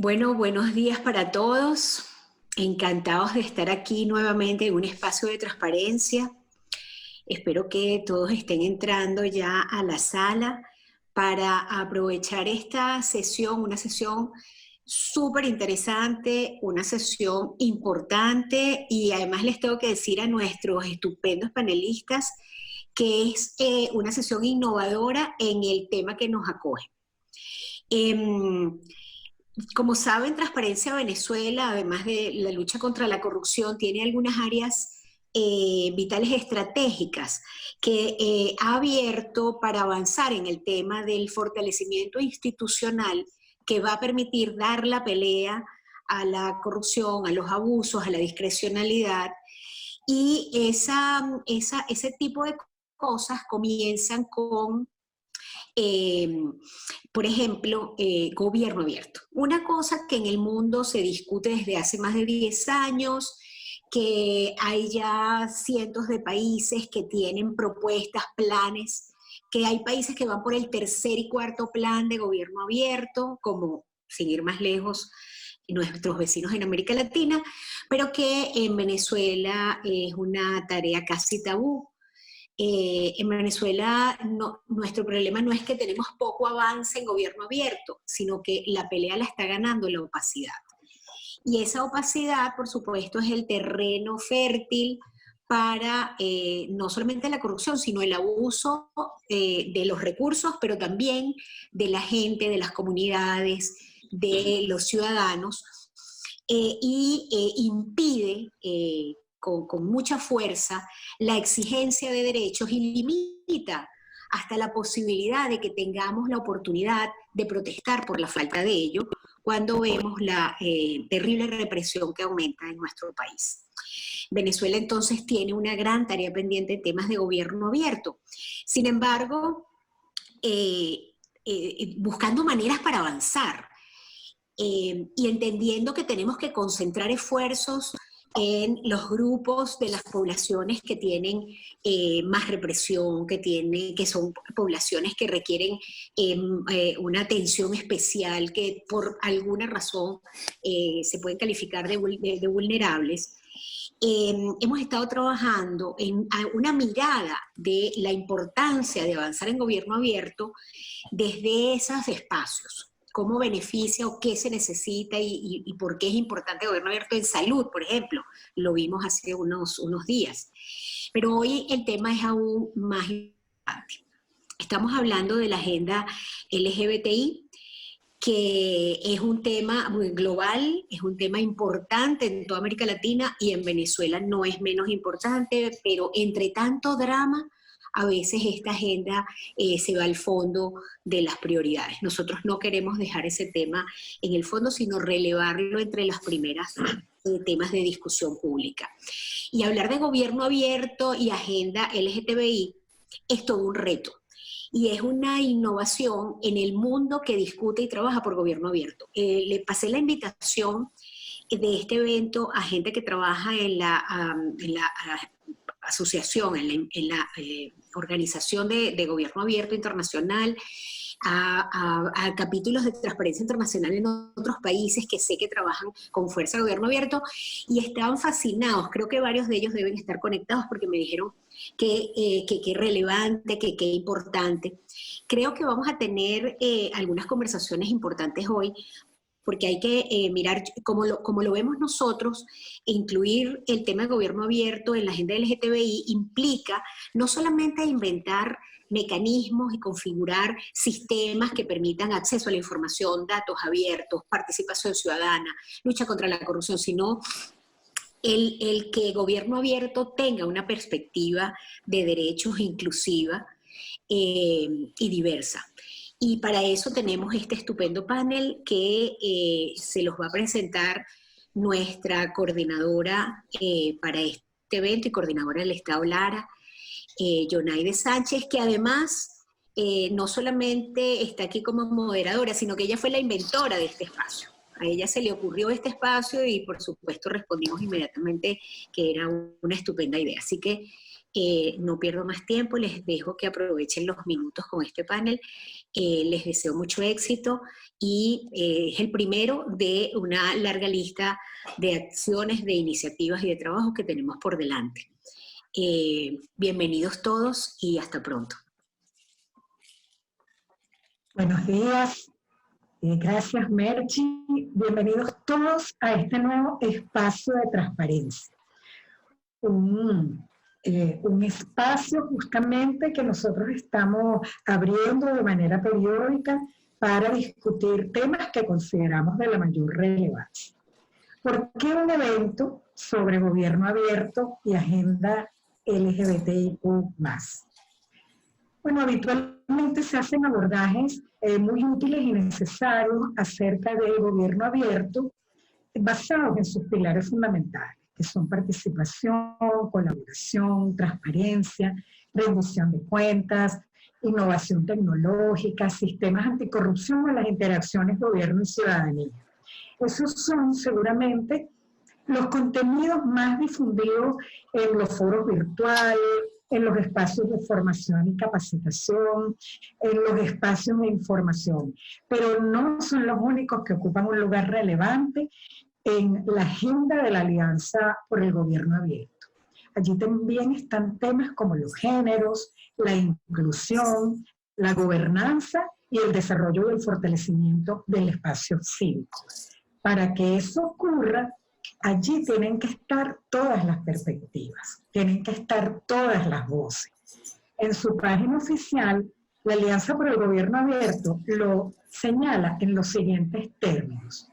Bueno, buenos días para todos. Encantados de estar aquí nuevamente en un espacio de transparencia. Espero que todos estén entrando ya a la sala para aprovechar esta sesión, una sesión súper interesante, una sesión importante y además les tengo que decir a nuestros estupendos panelistas que es una sesión innovadora en el tema que nos acoge. Em, Como saben, Transparencia Venezuela, además de la lucha contra la corrupción, tiene algunas áreas vitales estratégicas que ha abierto para avanzar en el tema del fortalecimiento institucional que va a permitir dar la pelea a la corrupción, a los abusos, a la discrecionalidad. Y ese tipo de cosas comienzan con eh, por ejemplo, gobierno abierto. Una cosa que en el mundo se discute desde hace más de 10 años, que hay ya cientos de países que tienen propuestas, planes, que hay países que van por el tercer y cuarto plan de gobierno abierto, como sin ir más lejos, nuestros vecinos en América Latina, pero que en Venezuela es una tarea casi tabú. En Venezuela nuestro problema no es que tenemos poco avance en gobierno abierto, sino que la pelea la está ganando la opacidad. Y esa opacidad, por supuesto, es el terreno fértil para no solamente la corrupción, sino el abuso de los recursos, pero también de la gente, de las comunidades, de los ciudadanos, y impide con mucha fuerza la exigencia de derechos y limita hasta la posibilidad de que tengamos la oportunidad de protestar por la falta de ello cuando vemos la terrible represión que aumenta en nuestro país. Venezuela entonces tiene una gran tarea pendiente en temas de gobierno abierto. Sin embargo, buscando maneras para avanzar, y entendiendo que tenemos que concentrar esfuerzos en los grupos de las poblaciones que tienen más represión, que son poblaciones que requieren una atención especial, que por alguna razón se pueden calificar de vulnerables. Hemos estado trabajando en una mirada de la importancia de avanzar en gobierno abierto desde esos espacios. Cómo beneficia o qué se necesita y por qué es importante el gobierno abierto en salud, por ejemplo. Lo vimos hace unos días. Pero hoy el tema es aún más importante. Estamos hablando de la agenda LGBTI, que es un tema muy global, es un tema importante en toda América Latina y en Venezuela no es menos importante, pero entre tanto drama, a veces esta agenda se va al fondo de las prioridades. Nosotros no queremos dejar ese tema en el fondo, sino relevarlo entre las primeras temas de discusión pública. Y hablar de gobierno abierto y agenda LGTBI es todo un reto y es una innovación en el mundo que discute y trabaja por gobierno abierto. Le pasé la invitación de este evento a gente que trabaja en la asociación, en la organización de gobierno abierto internacional, a capítulos de transparencia internacional en otros países que sé que trabajan con fuerza de gobierno abierto y estaban fascinados. Creo que varios de ellos deben estar conectados porque me dijeron que relevante, que importante. Creo que vamos a tener algunas conversaciones importantes hoy porque hay que mirar como lo vemos nosotros, incluir el tema de gobierno abierto en la agenda LGTBI implica no solamente inventar mecanismos y configurar sistemas que permitan acceso a la información, datos abiertos, participación ciudadana, lucha contra la corrupción, sino el que gobierno abierto tenga una perspectiva de derechos inclusiva y diversa. Y para eso tenemos este estupendo panel que se los va a presentar nuestra coordinadora para este evento y coordinadora del Estado Lara, Yonaide Sánchez, que además no solamente está aquí como moderadora, sino que ella fue la inventora de este espacio. A ella se le ocurrió este espacio y por supuesto respondimos inmediatamente que era una estupenda idea. Así que No pierdo más tiempo, les dejo que aprovechen los minutos con este panel. Les deseo mucho éxito y es el primero de una larga lista de acciones, de iniciativas y de trabajos que tenemos por delante. Bienvenidos todos y hasta pronto. Buenos días, gracias Merchi. Bienvenidos todos a este nuevo espacio de transparencia. Un espacio justamente que nosotros estamos abriendo de manera periódica para discutir temas que consideramos de la mayor relevancia. ¿Por qué un evento sobre gobierno abierto y agenda LGBTIQ+? Bueno, habitualmente se hacen abordajes muy útiles y necesarios acerca del gobierno abierto basados en sus pilares fundamentales, que son participación, colaboración, transparencia, rendición de cuentas, innovación tecnológica, sistemas anticorrupción en las interacciones gobierno y ciudadanía. Esos son seguramente los contenidos más difundidos en los foros virtuales, en los espacios de formación y capacitación, en los espacios de información, pero no son los únicos que ocupan un lugar relevante en la agenda de la Alianza por el Gobierno Abierto. Allí también están temas como los géneros, la inclusión, la gobernanza y el desarrollo y el fortalecimiento del espacio cívico. Para que eso ocurra, allí tienen que estar todas las perspectivas, tienen que estar todas las voces. En su página oficial, la Alianza por el Gobierno Abierto lo señala en los siguientes términos.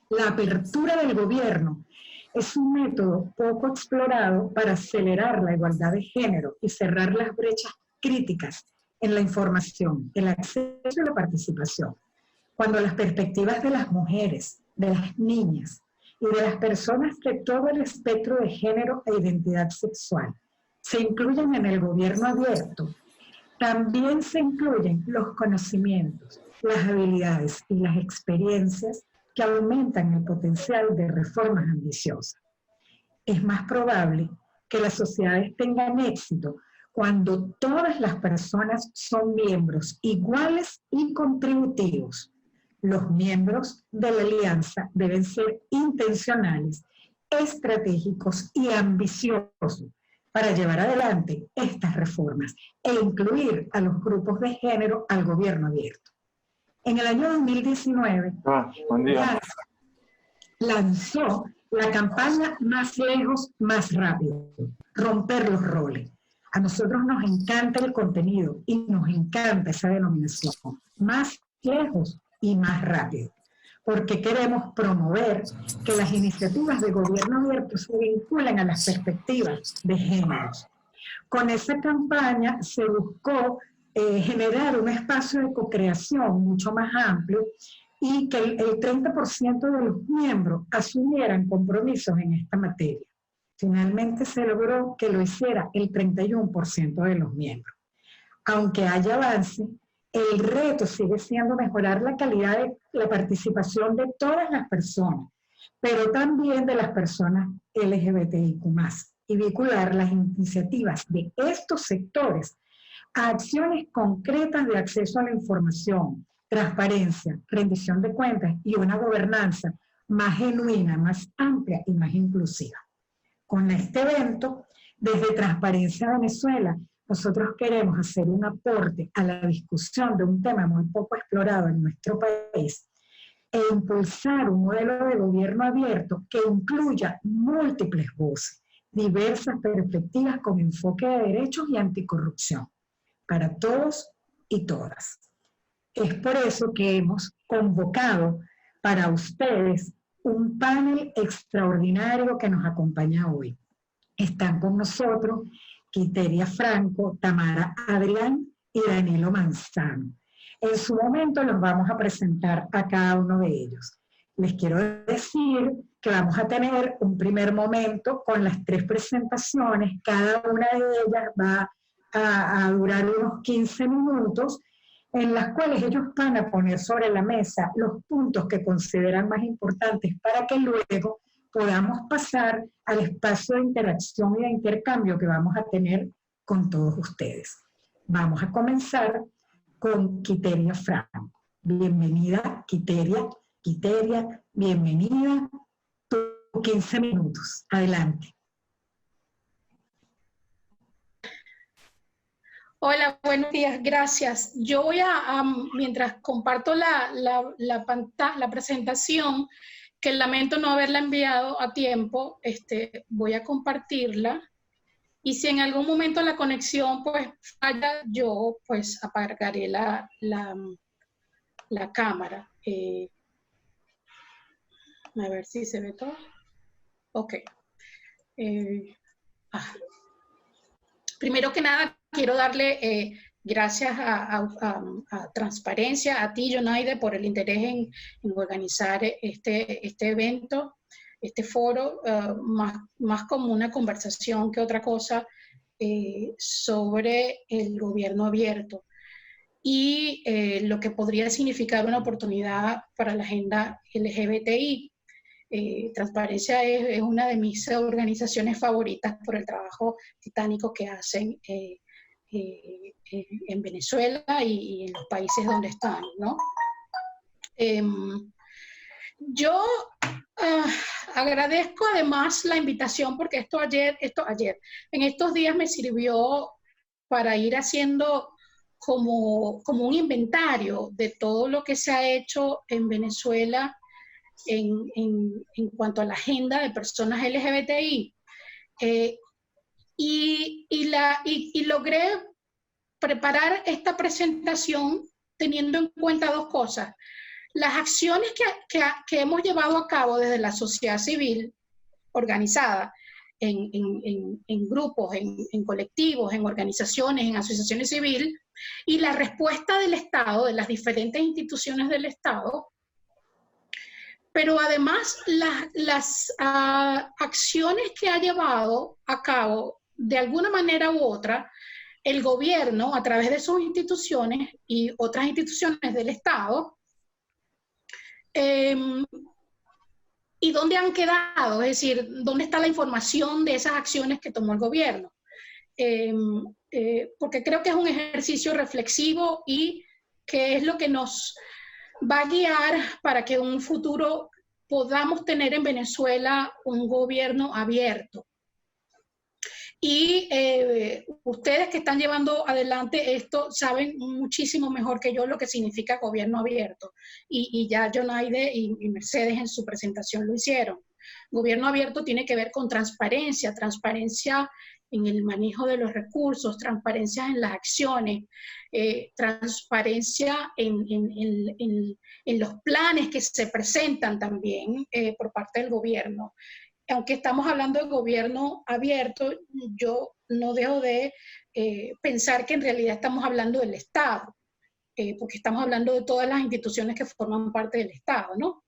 La apertura del gobierno es un método poco explorado para acelerar la igualdad de género y cerrar las brechas críticas en la información, el acceso y la participación. Cuando las perspectivas de las mujeres, de las niñas y de las personas de todo el espectro de género e identidad sexual se incluyen en el gobierno abierto, también se incluyen los conocimientos, las habilidades y las experiencias que aumentan el potencial de reformas ambiciosas. Es más probable que las sociedades tengan éxito cuando todas las personas son miembros iguales y contributivos. Los miembros de la alianza deben ser intencionales, estratégicos y ambiciosos para llevar adelante estas reformas e incluir a los grupos de género al gobierno abierto. En el año 2019, lanzó la campaña Más lejos, más rápido, romper los roles. A nosotros nos encanta el contenido y nos encanta esa denominación, más lejos y más rápido, porque queremos promover que las iniciativas de gobierno abierto se vinculen a las perspectivas de géneros. Con esa campaña se buscó generar un espacio de co-creación mucho más amplio y que el 30% de los miembros asumieran compromisos en esta materia. Finalmente se logró que lo hiciera el 31% de los miembros. Aunque haya avance, el reto sigue siendo mejorar la calidad de la participación de todas las personas, pero también de las personas LGBTIQ+, y vincular las iniciativas de estos sectores a acciones concretas de acceso a la información, transparencia, rendición de cuentas y una gobernanza más genuina, más amplia y más inclusiva. Con este evento, desde Transparencia Venezuela, nosotros queremos hacer un aporte a la discusión de un tema muy poco explorado en nuestro país e impulsar un modelo de gobierno abierto que incluya múltiples voces, diversas perspectivas con enfoque de derechos y anticorrupción, para todos y todas. Es por eso que hemos convocado para ustedes un panel extraordinario que nos acompaña hoy. Están con nosotros Quiteria Franco, Tamara Adrián y Danilo Manzano. En su momento los vamos a presentar a cada uno de ellos. Les quiero decir que vamos a tener un primer momento con las 3 presentaciones. Cada una de ellas va a durar unos 15 minutos, en las cuales ellos van a poner sobre la mesa los puntos que consideran más importantes para que luego podamos pasar al espacio de interacción y de intercambio que vamos a tener con todos ustedes. Vamos a comenzar con Quiteria Franco. Bienvenida, Quiteria. Quiteria, bienvenida. 15 minutos. Adelante. Hola, buenos días, gracias. Yo voy mientras comparto la presentación, que lamento no haberla enviado a tiempo, voy a compartirla. Y si en algún momento la conexión pues falla, yo pues apagaré la cámara. A ver si se ve todo. Ok. Primero que nada, quiero darle gracias a Transparencia, a ti, Yonaide, por el interés en organizar este evento, este foro, más como una conversación que otra cosa sobre el gobierno abierto y lo que podría significar una oportunidad para la agenda LGBTI. Transparencia es una de mis organizaciones favoritas por el trabajo titánico que hacen en Venezuela y en los países donde están, ¿no? Yo agradezco además la invitación porque en estos días me sirvió para ir haciendo como un inventario de todo lo que se ha hecho en Venezuela en cuanto a la agenda de personas LGBTI. Y logré preparar esta presentación teniendo en cuenta dos cosas. Las acciones que hemos llevado a cabo desde la sociedad civil organizada, en grupos, en colectivos, en organizaciones, en asociaciones civiles, y la respuesta del Estado, de las diferentes instituciones del Estado, pero además las acciones que ha llevado a cabo de alguna manera u otra el gobierno a través de sus instituciones y otras instituciones del Estado, y dónde han quedado, es decir, dónde está la información de esas acciones que tomó el gobierno. Porque creo que es un ejercicio reflexivo y que es lo que nos va a guiar para que en un futuro podamos tener en Venezuela un gobierno abierto. Y ustedes que están llevando adelante esto saben muchísimo mejor que yo lo que significa gobierno abierto. Y ya Yonaide y Mercedes en su presentación lo hicieron. Gobierno abierto tiene que ver con transparencia, transparencia en el manejo de los recursos, transparencia en las acciones, transparencia en los planes que se presentan también por parte del gobierno. Aunque estamos hablando de gobierno abierto, yo no dejo de pensar que en realidad estamos hablando del Estado, porque estamos hablando de todas las instituciones que forman parte del Estado, ¿no?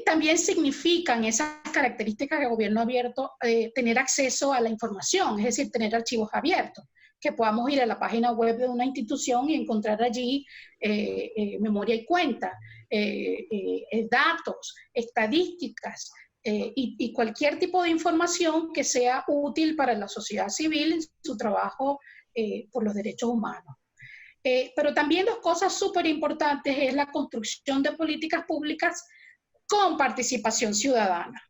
También significan esas características de gobierno abierto tener acceso a la información, es decir, tener archivos abiertos, que podamos ir a la página web de una institución y encontrar allí memoria y cuenta, datos, estadísticas y cualquier tipo de información que sea útil para la sociedad civil en su trabajo por los derechos humanos. Pero también dos cosas súper importantes es la construcción de políticas públicas con participación ciudadana.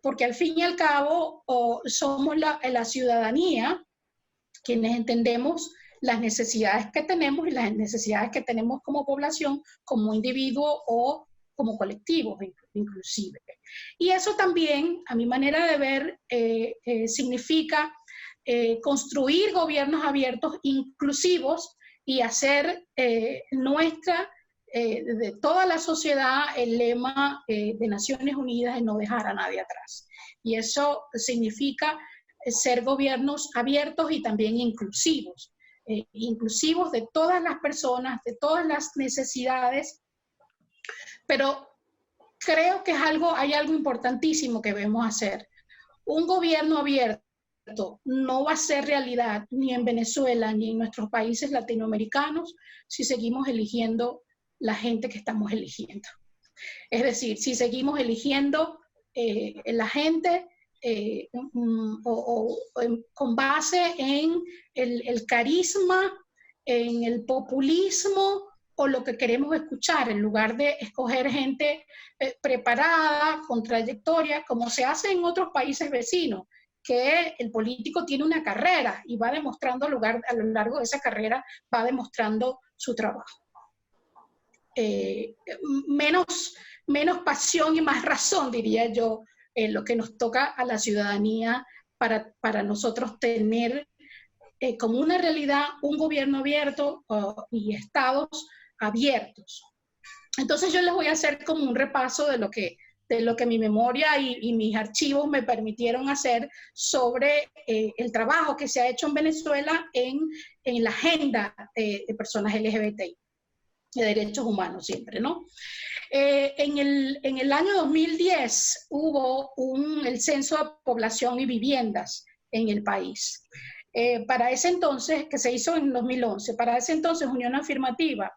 Porque al fin y al cabo somos la ciudadanía quienes entendemos las necesidades que tenemos y las necesidades que tenemos como población, como individuo o como colectivos inclusive. Y eso también, a mi manera de ver, significa construir gobiernos abiertos inclusivos y hacer de toda la sociedad el lema de Naciones Unidas de no dejar a nadie atrás. Y eso significa ser gobiernos abiertos y también inclusivos, inclusivos de todas las personas, de todas las necesidades, pero creo que hay algo importantísimo que debemos hacer. Un gobierno abierto no va a ser realidad ni en Venezuela ni en nuestros países latinoamericanos si seguimos eligiendo la gente que estamos eligiendo. Es decir, si seguimos eligiendo la gente con base en el carisma, en el populismo o lo que queremos escuchar, en lugar de escoger gente preparada, con trayectoria, como se hace en otros países vecinos, que el político tiene una carrera y va demostrando a lo largo de esa carrera, va demostrando su trabajo. Menos pasión y más razón, diría yo, lo que nos toca a la ciudadanía para nosotros tener como una realidad un gobierno abierto y estados abiertos. Entonces yo les voy a hacer como un repaso de lo que mi memoria y mis archivos me permitieron hacer sobre el trabajo que se ha hecho en Venezuela en la agenda de personas LGBTI, de derechos humanos siempre, ¿no? En el año 2010 hubo el censo de población y viviendas en el país. Para ese entonces, que se hizo en 2011, para ese entonces Unión Afirmativa,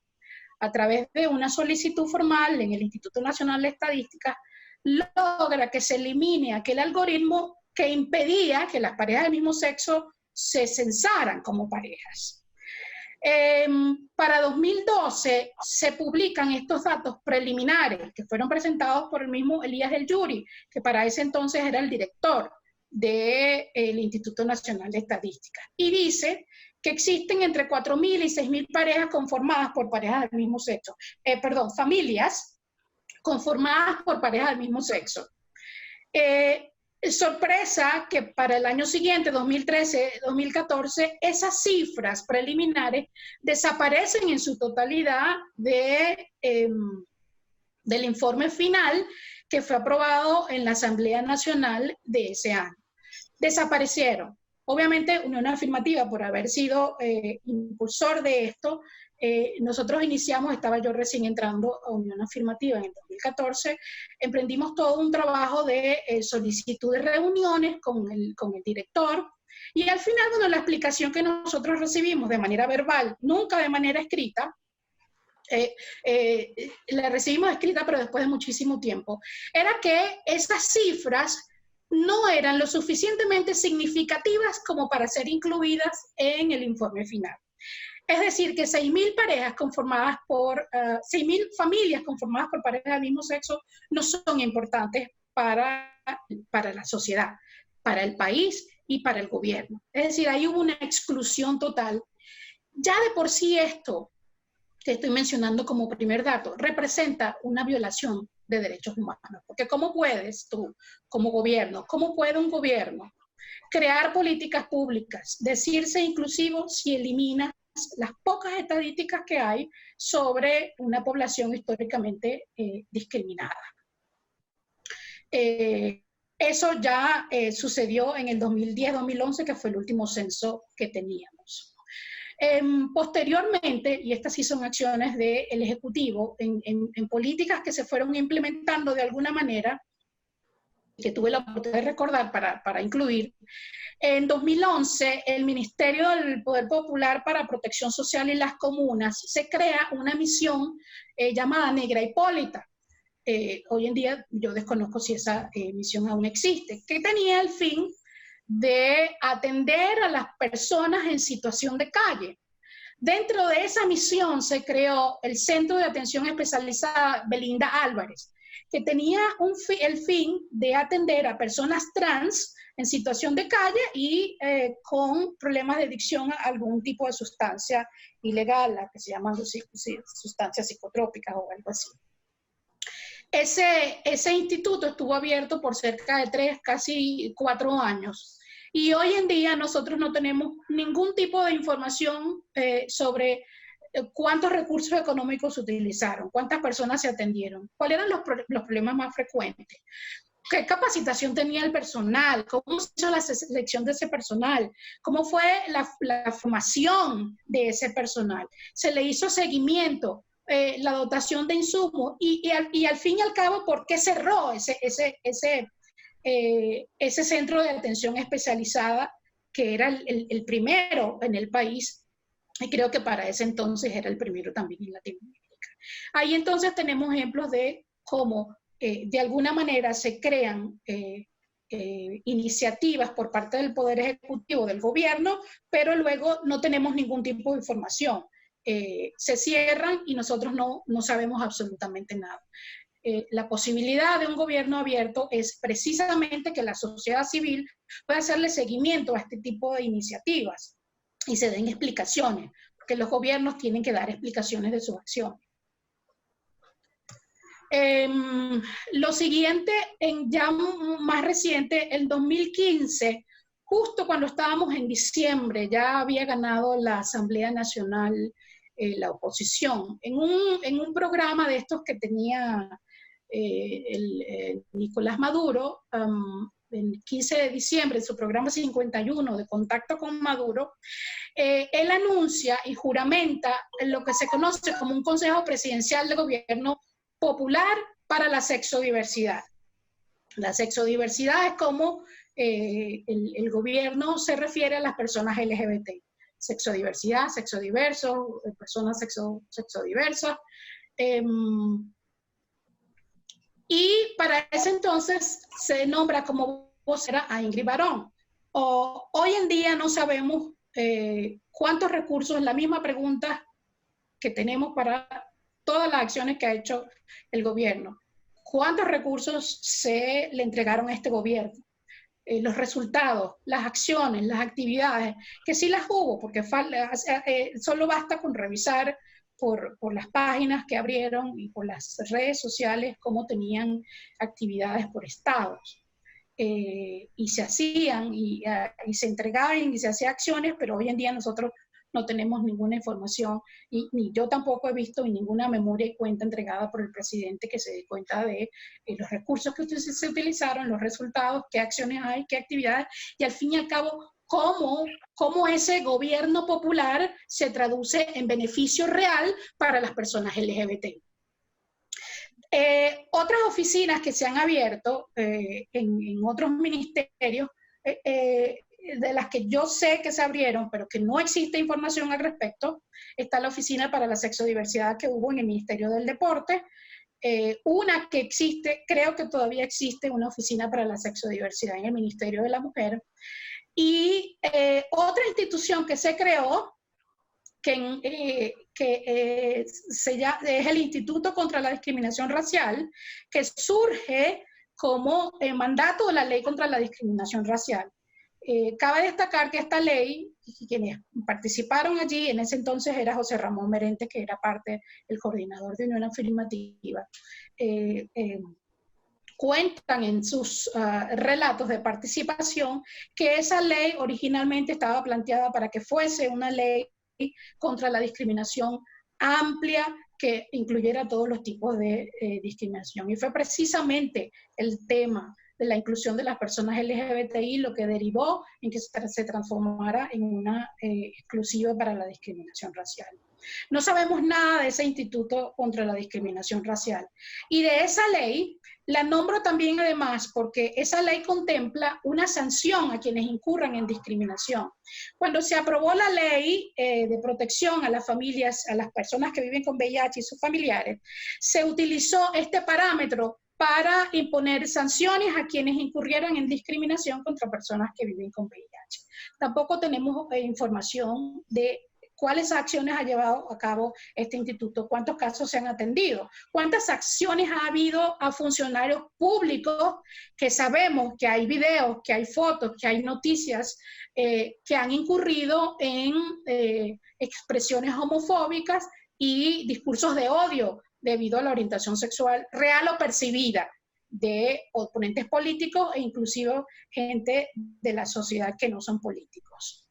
a través de una solicitud formal en el Instituto Nacional de Estadística, logra que se elimine aquel algoritmo que impedía que las parejas del mismo sexo se censaran como parejas. Para 2012 se publican estos datos preliminares que fueron presentados por el mismo Elías del Yuri, que para ese entonces era el director del Instituto Nacional de Estadística, y dice que existen entre 4.000 y 6.000 parejas conformadas por parejas del mismo sexo, familias conformadas por parejas del mismo sexo. Sorpresa que para el año siguiente, 2013-2014, esas cifras preliminares desaparecen en su totalidad del informe final que fue aprobado en la Asamblea Nacional de ese año. Desaparecieron. Obviamente, Unión Afirmativa, por haber sido impulsor de esto, nosotros iniciamos, estaba yo recién entrando a Unión Afirmativa en el 2014, emprendimos todo un trabajo de solicitud de reuniones con el director, y al final, bueno, la explicación que nosotros recibimos de manera verbal, nunca de manera escrita, la recibimos escrita, pero después de muchísimo tiempo, era que esas cifras no eran lo suficientemente significativas como para ser incluidas en el informe final. Es decir, que 6.000 parejas conformadas por, 6.000 familias conformadas por parejas del mismo sexo no son importantes para la sociedad, para el país y para el gobierno. Es decir, ahí hubo una exclusión total. Ya de por sí esto, que estoy mencionando como primer dato, representa una violación de derechos humanos. Porque ¿cómo puedes tú, como gobierno, cómo puede un gobierno crear políticas públicas, decirse inclusivo si elimina las pocas estadísticas que hay sobre una población históricamente discriminada? Eso ya sucedió en el 2010-2011, que fue el último censo que teníamos. Posteriormente, y estas sí son acciones del Ejecutivo, en políticas que se fueron implementando de alguna manera, que tuve la oportunidad de recordar para incluir, en 2011 el Ministerio del Poder Popular para Protección Social y las Comunas se crea una misión llamada Negra Hipólita. Hoy en día yo desconozco si esa misión aún existe, que tenía el fin de atender a las personas en situación de calle. Dentro de esa misión se creó el Centro de Atención Especializada Belinda Álvarez, que tenía el fin de atender a personas trans en situación de calle y con problemas de adicción a algún tipo de sustancia ilegal, la que se llaman sustancias psicotrópicas o algo así. Ese instituto estuvo abierto por cerca de 3, casi 4 años. Y hoy en día nosotros no tenemos ningún tipo de información sobre cuántos recursos económicos se utilizaron, cuántas personas se atendieron, cuáles eran los problemas más frecuentes, qué capacitación tenía el personal, cómo se hizo la selección de ese personal, cómo fue la formación de ese personal, se le hizo seguimiento, la dotación de insumos y al fin y al cabo, ¿por qué cerró ese centro de atención especializada que era el primero en el país? Y creo que para ese entonces era el primero también en Latinoamérica. Ahí entonces tenemos ejemplos de cómo de alguna manera se crean iniciativas por parte del Poder Ejecutivo, del gobierno, pero luego no tenemos ningún tipo de información. Se cierran y nosotros no sabemos absolutamente nada. La posibilidad de un gobierno abierto es precisamente que la sociedad civil pueda hacerle seguimiento a este tipo de iniciativas y se den explicaciones, porque los gobiernos tienen que dar explicaciones de sus acciones. Lo siguiente, ya más reciente, el 2015, justo cuando estábamos en diciembre, ya había ganado la Asamblea Nacional la oposición, en un programa de estos que tenía Nicolás Maduro, el 15 de diciembre, en su programa 51 de contacto con Maduro, él anuncia y juramenta lo que se conoce como un Consejo Presidencial de Gobierno Popular para la Sexodiversidad. La sexodiversidad es como el gobierno se refiere a las personas LGBT. Sexodiversidad, sexodiversos, personas sexodiversas. Y para ese entonces se nombra como vocera a Ingrid Barón. Hoy en día no sabemos cuántos recursos, la misma pregunta que tenemos para todas las acciones que ha hecho el gobierno. ¿Cuántos recursos se le entregaron a este gobierno? Los resultados, las acciones, las actividades, que sí las hubo, porque solo basta con revisar por las páginas que abrieron y por las redes sociales cómo tenían actividades por estados. Y se hacían, y se entregaban, y se hacían acciones, pero hoy en día nosotros no tenemos ninguna información, y ni yo tampoco he visto ninguna memoria y cuenta entregada por el presidente que se dé cuenta de los recursos que se utilizaron, los resultados, qué acciones hay, qué actividades, y al fin y al cabo, cómo ese gobierno popular se traduce en beneficio real para las personas LGBT. Otras oficinas que se han abierto en otros ministerios, de las que yo sé que se abrieron, pero que no existe información al respecto, está la Oficina para la Sexodiversidad que hubo en el Ministerio del Deporte, una que existe, creo que todavía existe una Oficina para la Sexodiversidad en el Ministerio de la Mujer, y otra institución que se creó, es el Instituto contra la Discriminación Racial, que surge como mandato de la Ley contra la Discriminación Racial. Cabe destacar que esta ley, y quienes participaron allí, en ese entonces era José Ramón Merente, que era parte del coordinador de Unión Afirmativa, cuentan en sus relatos de participación que esa ley originalmente estaba planteada para que fuese una ley contra la discriminación amplia que incluyera todos los tipos de discriminación. Y fue precisamente el tema de la inclusión de las personas LGBTI lo que derivó en que se transformara en una exclusiva para la discriminación racial. No sabemos nada de ese Instituto contra la Discriminación Racial. Y de esa ley, la nombro también además porque esa ley contempla una sanción a quienes incurran en discriminación. Cuando se aprobó la ley de protección a las familias, a las personas que viven con VIH y sus familiares, se utilizó este parámetro para imponer sanciones a quienes incurrieran en discriminación contra personas que viven con VIH. Tampoco tenemos información de cuáles acciones ha llevado a cabo este instituto, cuántos casos se han atendido, cuántas acciones ha habido a funcionarios públicos que sabemos que hay videos, que hay fotos, que hay noticias que han incurrido en expresiones homofóbicas y discursos de odio debido a la orientación sexual real o percibida de oponentes políticos e inclusive gente de la sociedad que no son políticos.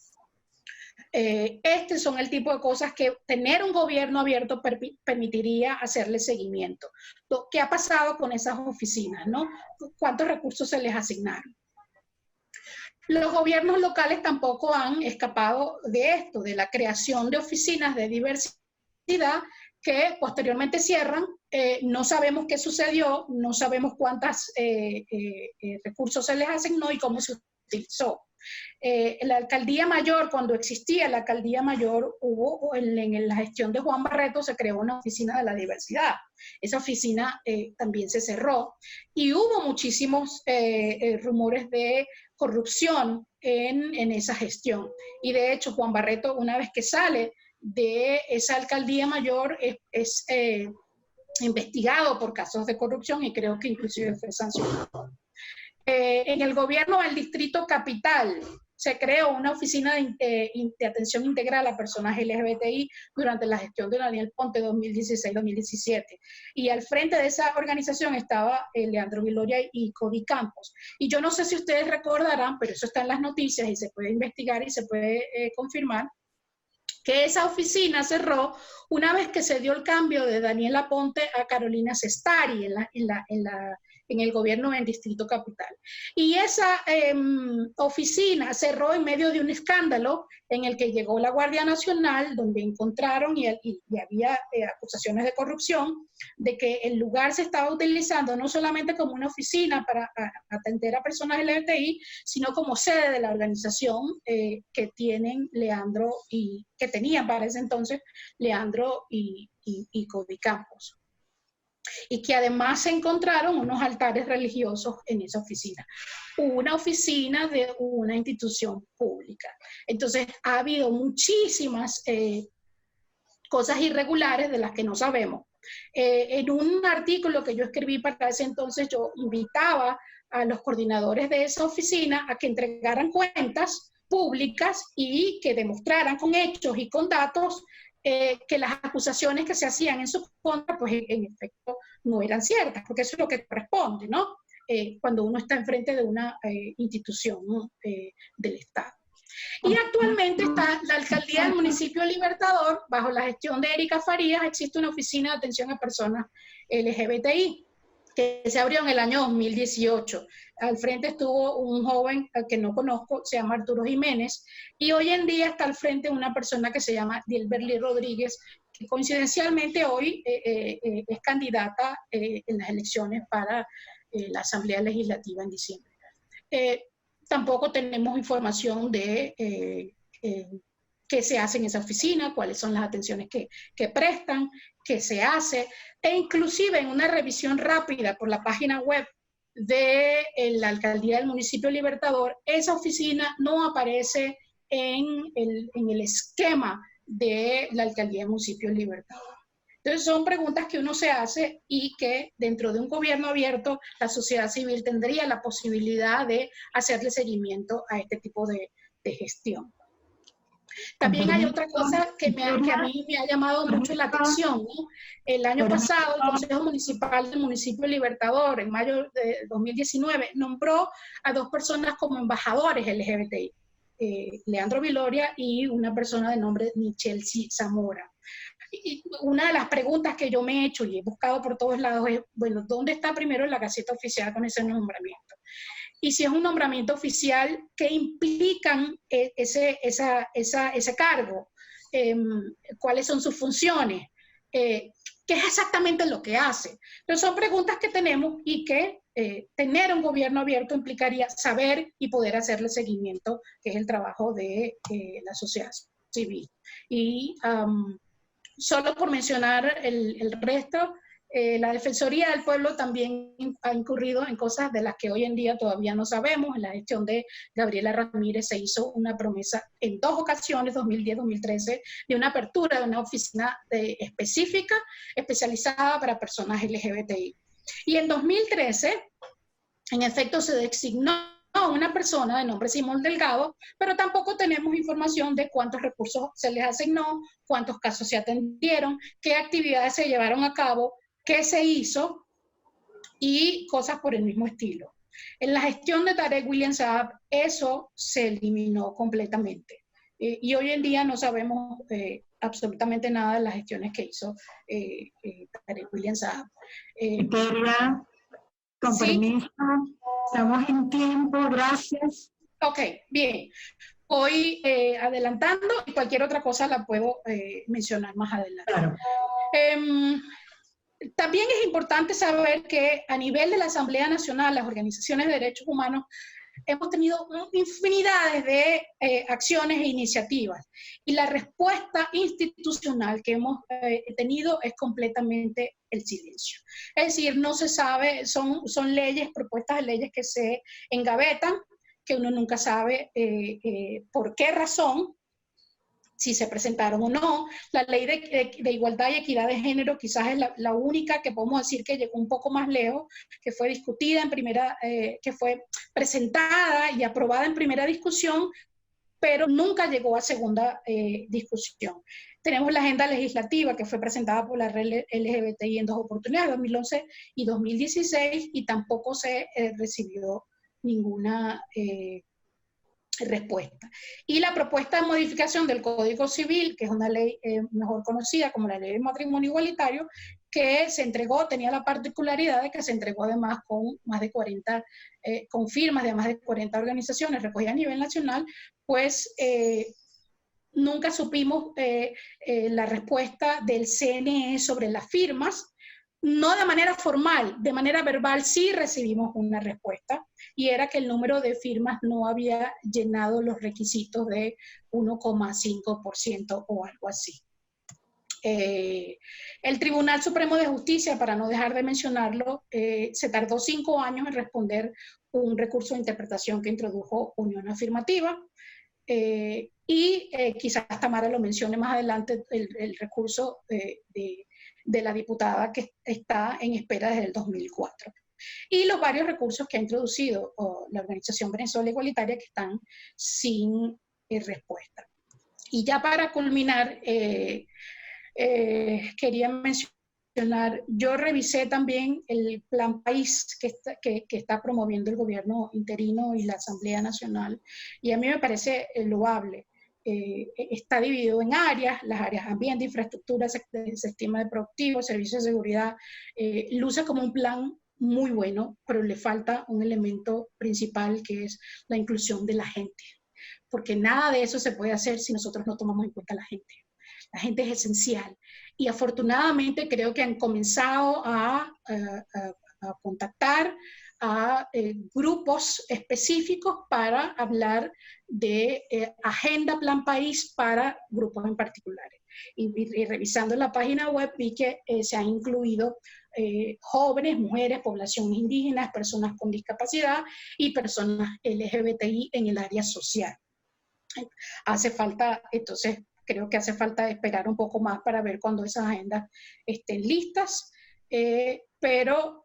Estos son el tipo de cosas que tener un gobierno abierto permitiría hacerle seguimiento. ¿Qué ha pasado con esas oficinas, no? ¿Cuántos recursos se les asignaron? Los gobiernos locales tampoco han escapado de esto, de la creación de oficinas de diversidad que posteriormente cierran. No sabemos qué sucedió, no sabemos cuántos recursos se les asignó y cómo se utilizó. La alcaldía mayor, cuando existía la alcaldía mayor, hubo en la gestión de Juan Barreto se creó una oficina de la diversidad. Esa oficina también se cerró y hubo muchísimos rumores de corrupción en esa gestión. Y de hecho, Juan Barreto, una vez que sale de esa alcaldía mayor, es investigado por casos de corrupción y creo que inclusive fue sancionado. En el gobierno del Distrito Capital se creó una oficina de atención integral a personas LGBTI durante la gestión de Daniel Ponte 2016-2017. Y al frente de esa organización estaba Leandro Viloria y Cody Campos. Y yo no sé si ustedes recordarán, pero eso está en las noticias y se puede investigar y se puede confirmar, que esa oficina cerró una vez que se dio el cambio de Daniela Ponte a Carolina Sestari en el gobierno del Distrito Capital. Y esa oficina cerró en medio de un escándalo en el que llegó la Guardia Nacional, donde encontraron y había acusaciones de corrupción, de que el lugar se estaba utilizando no solamente como una oficina para atender a personas LGBTI, sino como sede de la organización que tienen Leandro y que tenían para ese entonces Leandro y Cody Campos. Y que además se encontraron unos altares religiosos en esa oficina. Una oficina de una institución pública. Entonces, ha habido muchísimas cosas irregulares de las que no sabemos. En un artículo que yo escribí para ese entonces, yo invitaba a los coordinadores de esa oficina a que entregaran cuentas públicas y que demostraran con hechos y con datos que las acusaciones que se hacían en su contra, pues en efecto no eran ciertas, porque eso es lo que corresponde, ¿no? Cuando uno está enfrente de una institución, ¿no? Del Estado. Y actualmente está la alcaldía del municipio Libertador, bajo la gestión de Erika Farías, existe una oficina de atención a personas LGBTI, que se abrió en el año 2018. Al frente estuvo un joven al que no conozco, se llama Arturo Jiménez, y hoy en día está al frente una persona que se llama Dilberly Rodríguez, que coincidencialmente hoy es candidata en las elecciones para la Asamblea Legislativa en diciembre. Tampoco tenemos información de qué se hace en esa oficina, cuáles son las atenciones que prestan, qué se hace, e inclusive en una revisión rápida por la página web de la alcaldía del municipio Libertador, esa oficina no aparece en el esquema de la alcaldía del municipio Libertador. Entonces son preguntas que uno se hace y que dentro de un gobierno abierto la sociedad civil tendría la posibilidad de hacerle seguimiento a este tipo de gestión. También hay otra cosa que a mí me ha llamado mucho la atención, ¿no? El año pasado el Consejo Municipal del municipio Libertador, en mayo de 2019, nombró a 2 personas como embajadores LGBTI, Leandro Viloria y una persona de nombre Michelle Zamora. Y una de las preguntas que yo me he hecho y he buscado por todos lados es, bueno, ¿dónde está primero en la Gaceta Oficial con ese nombramiento? Y si es un nombramiento oficial, ¿qué implican ese cargo? ¿Cuáles son sus funciones? ¿Qué es exactamente lo que hace? Entonces son preguntas que tenemos y que tener un gobierno abierto implicaría saber y poder hacerle seguimiento, que es el trabajo de la sociedad civil. Y solo por mencionar el resto, la Defensoría del Pueblo también ha incurrido en cosas de las que hoy en día todavía no sabemos. En la gestión de Gabriela Ramírez se hizo una promesa en 2 ocasiones, 2010-2013, de una apertura de una oficina específica, especializada para personas LGBTI. Y en 2013, en efecto, se designó a una persona de nombre Simón Delgado, pero tampoco tenemos información de cuántos recursos se les asignó, cuántos casos se atendieron, qué actividades se llevaron a cabo, qué se hizo y cosas por el mismo estilo. En la gestión de Tarek William Saab, eso se eliminó completamente. Y hoy en día no sabemos absolutamente nada de las gestiones que hizo Tarek William Saab. Victoria, con permiso, estamos en tiempo, gracias. Ok, bien. Voy adelantando y cualquier otra cosa la puedo mencionar más adelante. Claro. También es importante saber que a nivel de la Asamblea Nacional, las organizaciones de derechos humanos hemos tenido infinidades de acciones e iniciativas, y la respuesta institucional que hemos tenido es completamente el silencio. Es decir, no se sabe, son leyes, propuestas de leyes que se engavetan, que uno nunca sabe por qué razón, si se presentaron o no. La ley de igualdad y equidad de género quizás es la única que podemos decir que llegó un poco más lejos, que fue discutida en primera, que fue presentada y aprobada en primera discusión, pero nunca llegó a segunda discusión. Tenemos la agenda legislativa que fue presentada por la red LGBTI en 2 oportunidades, 2011 y 2016, y tampoco se recibió ninguna respuesta. Y la propuesta de modificación del Código Civil, que es una ley mejor conocida como la Ley de Matrimonio Igualitario, que se entregó, tenía la particularidad de que se entregó además con más de 40, con firmas de más de 40 organizaciones recogidas a nivel nacional, pues nunca supimos la respuesta del CNE sobre las firmas. No de manera formal, de manera verbal sí recibimos una respuesta, y era que el número de firmas no había llenado los requisitos de 1,5% o algo así. El Tribunal Supremo de Justicia, para no dejar de mencionarlo, se tardó 5 años en responder un recurso de interpretación que introdujo Unión Afirmativa, y quizás Tamara lo mencione más adelante, el recurso de la diputada que está en espera desde el 2004. Y los varios recursos que ha introducido la Organización Venezuela Igualitaria, que están sin respuesta. Y ya para culminar, quería mencionar, yo revisé también el Plan País que está promoviendo el gobierno interino y la Asamblea Nacional, y a mí me parece loable. Está dividido en áreas, las áreas ambiente, infraestructura, sistema de productivo, servicios de seguridad. Luce como un plan muy bueno, pero le falta un elemento principal, que es la inclusión de la gente, porque nada de eso se puede hacer si nosotros no tomamos en cuenta a la gente. La gente es esencial, y afortunadamente creo que han comenzado a contactar a grupos específicos para hablar de agenda Plan País para grupos en particulares. Y revisando la página web vi que se han incluido jóvenes, mujeres, poblaciones indígenas, personas con discapacidad y personas LGBTI en el área social. Hace falta, entonces, creo que hace falta esperar un poco más para ver cuando esas agendas estén listas. Pero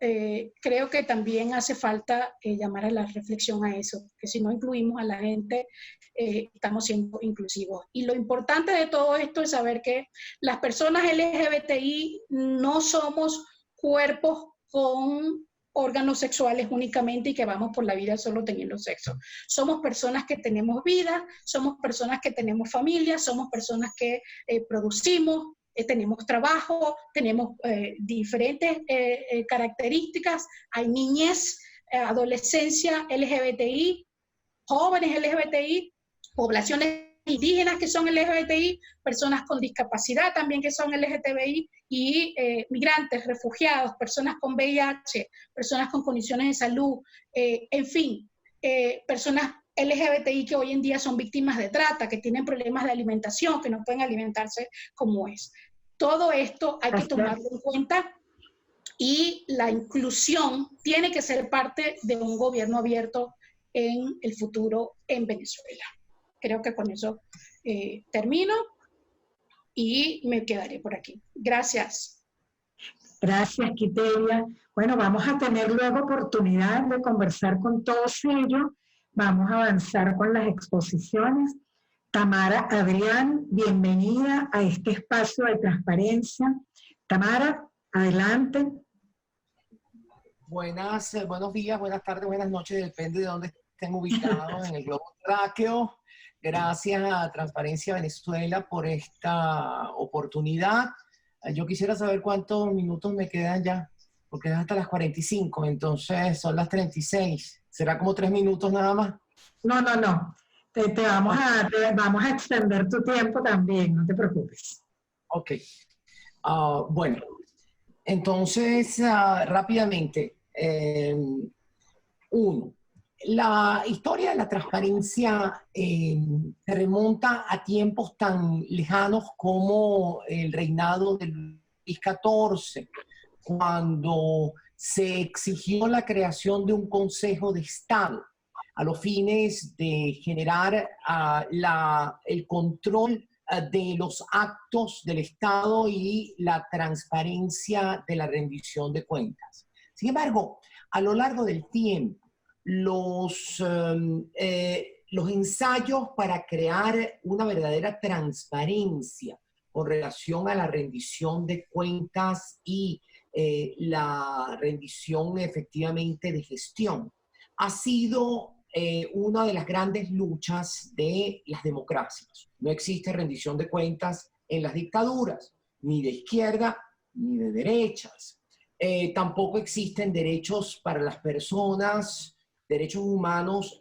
creo que también hace falta llamar a la reflexión a eso, que si no incluimos a la gente, estamos siendo inclusivos. Y lo importante de todo esto es saber que las personas LGBTI no somos cuerpos con órganos sexuales únicamente y que vamos por la vida solo teniendo sexo. Somos personas que tenemos vida, somos personas que tenemos familia, somos personas que producimos, tenemos trabajo, tenemos diferentes características. Hay niñez, adolescencia LGBTI, jóvenes LGBTI, poblaciones indígenas que son LGBTI, personas con discapacidad también que son LGTBI, y migrantes, refugiados, personas con VIH, personas con condiciones de salud, en fin, personas LGBTI que hoy en día son víctimas de trata, que tienen problemas de alimentación, que no pueden alimentarse como es. Todo esto hay que tomarlo en cuenta, y la inclusión tiene que ser parte de un gobierno abierto en el futuro en Venezuela. Creo que con eso termino y me quedaré por aquí. Gracias. Gracias, Quiteria. Bueno, vamos a tener luego oportunidad de conversar con todos ellos. Vamos a avanzar con las exposiciones. Tamara Adrián, bienvenida a este espacio de transparencia. Tamara, adelante. Buenos días, buenas tardes, buenas noches, depende de dónde estén ubicados en el globo terráqueo. Gracias a Transparencia Venezuela por esta oportunidad. Yo quisiera saber cuántos minutos me quedan ya, porque es hasta las 45, entonces son las 36. ¿Será como 3 minutos nada más? No. Te vamos a extender tu tiempo también, no te preocupes. Ok. Bueno, entonces, rápidamente. Uno, La historia de la transparencia se remonta a tiempos tan lejanos como el reinado de Luis XIV, cuando se exigió la creación de un Consejo de Estado a los fines de generar el control de los actos del Estado y la transparencia de la rendición de cuentas. Sin embargo, a lo largo del tiempo, los ensayos para crear una verdadera transparencia con relación a la rendición de cuentas y la rendición efectivamente de gestión ha sido una de las grandes luchas de las democracias. No existe rendición de cuentas en las dictaduras, ni de izquierda ni de derechas. Tampoco existen derechos para las personas, derechos humanos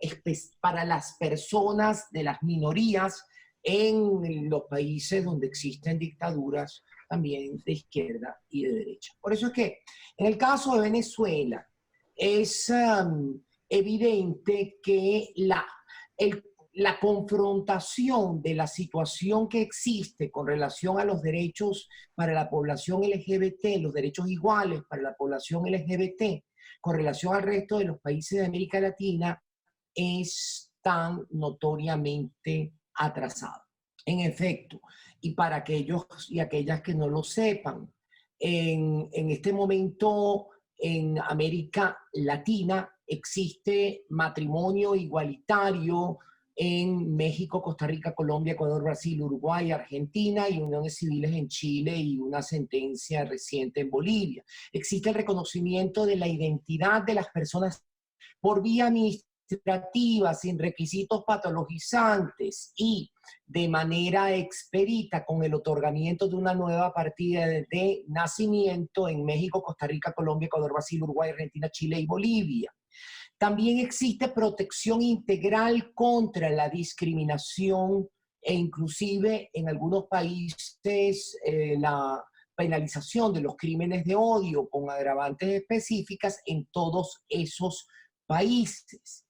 para las personas de las minorías en los países donde existen dictaduras también de izquierda y de derecha. Por eso es que en el caso de Venezuela es evidente que la confrontación de la situación que existe con relación a los derechos para la población LGBT, los derechos iguales para la población LGBT, con relación al resto de los países de América Latina, es tan notoriamente atrasado. En efecto, y para aquellos y aquellas que no lo sepan, en este momento en América Latina existe matrimonio igualitario en México, Costa Rica, Colombia, Ecuador, Brasil, Uruguay, Argentina, y uniones civiles en Chile y una sentencia reciente en Bolivia. Existe el reconocimiento de la identidad de las personas por vía administrativa, sin requisitos patologizantes y de manera expedita con el otorgamiento de una nueva partida de nacimiento en México, Costa Rica, Colombia, Ecuador, Brasil, Uruguay, Argentina, Chile y Bolivia. También existe protección integral contra la discriminación e inclusive en algunos países la penalización de los crímenes de odio con agravantes específicas en todos esos países.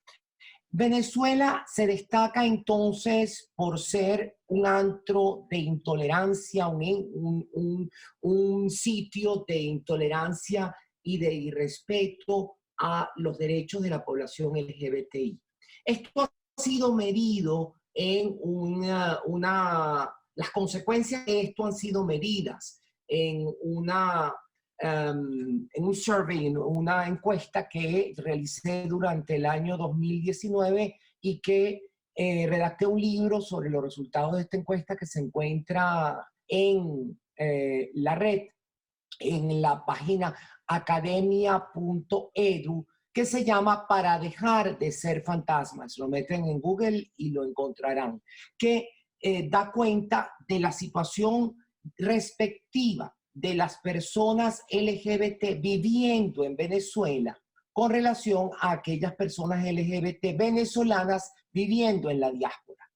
Venezuela se destaca entonces por ser un antro de intolerancia, un sitio de intolerancia y de irrespeto a los derechos de la población LGBTI. Esto ha sido medido en las consecuencias de esto han sido medidas en un survey, en una encuesta que realicé durante el año 2019 y que redacté un libro sobre los resultados de esta encuesta que se encuentra en la red, en la página academia.edu, que se llama Para dejar de ser fantasmas. Lo meten en Google y lo encontrarán, que da cuenta de la situación respectiva de las personas LGBT viviendo en Venezuela con relación a aquellas personas LGBT venezolanas viviendo en la diáspora.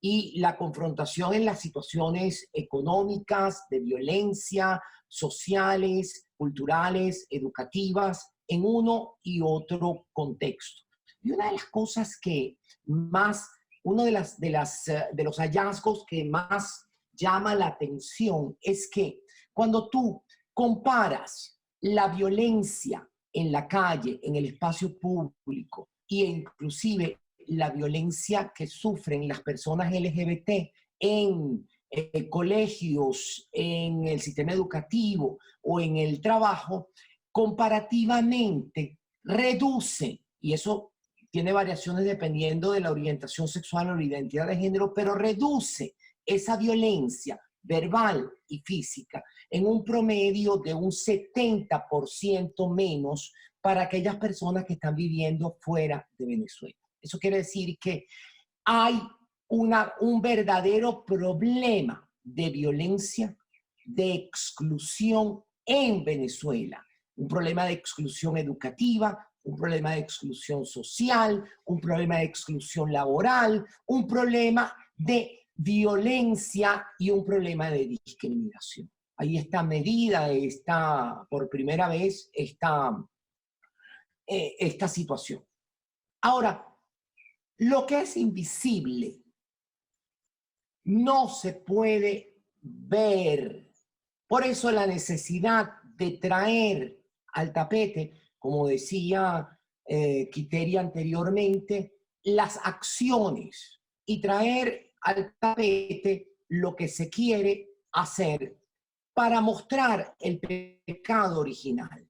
Y la confrontación en las situaciones económicas, de violencia, sociales, culturales, educativas, en uno y otro contexto. Y una de las cosas que más, uno de los hallazgos que más llama la atención es que cuando tú comparas la violencia en la calle, en el espacio público, e inclusive la violencia que sufren las personas LGBT en colegios, en el sistema educativo o en el trabajo, comparativamente reduce, y eso tiene variaciones dependiendo de la orientación sexual o la identidad de género, pero reduce esa violencia verbal y física en un promedio de un 70% menos para aquellas personas que están viviendo fuera de Venezuela. Eso quiere decir que hay un verdadero problema de violencia, de exclusión en Venezuela. Un problema de exclusión educativa, un problema de exclusión social, un problema de exclusión laboral, un problema de violencia y un problema de discriminación. Ahí está medida por primera vez esta situación. Ahora, lo que es invisible no se puede ver. Por eso la necesidad de traer al tapete, como decía Quiteria anteriormente, las acciones y traer al tapete lo que se quiere hacer para mostrar el pecado original.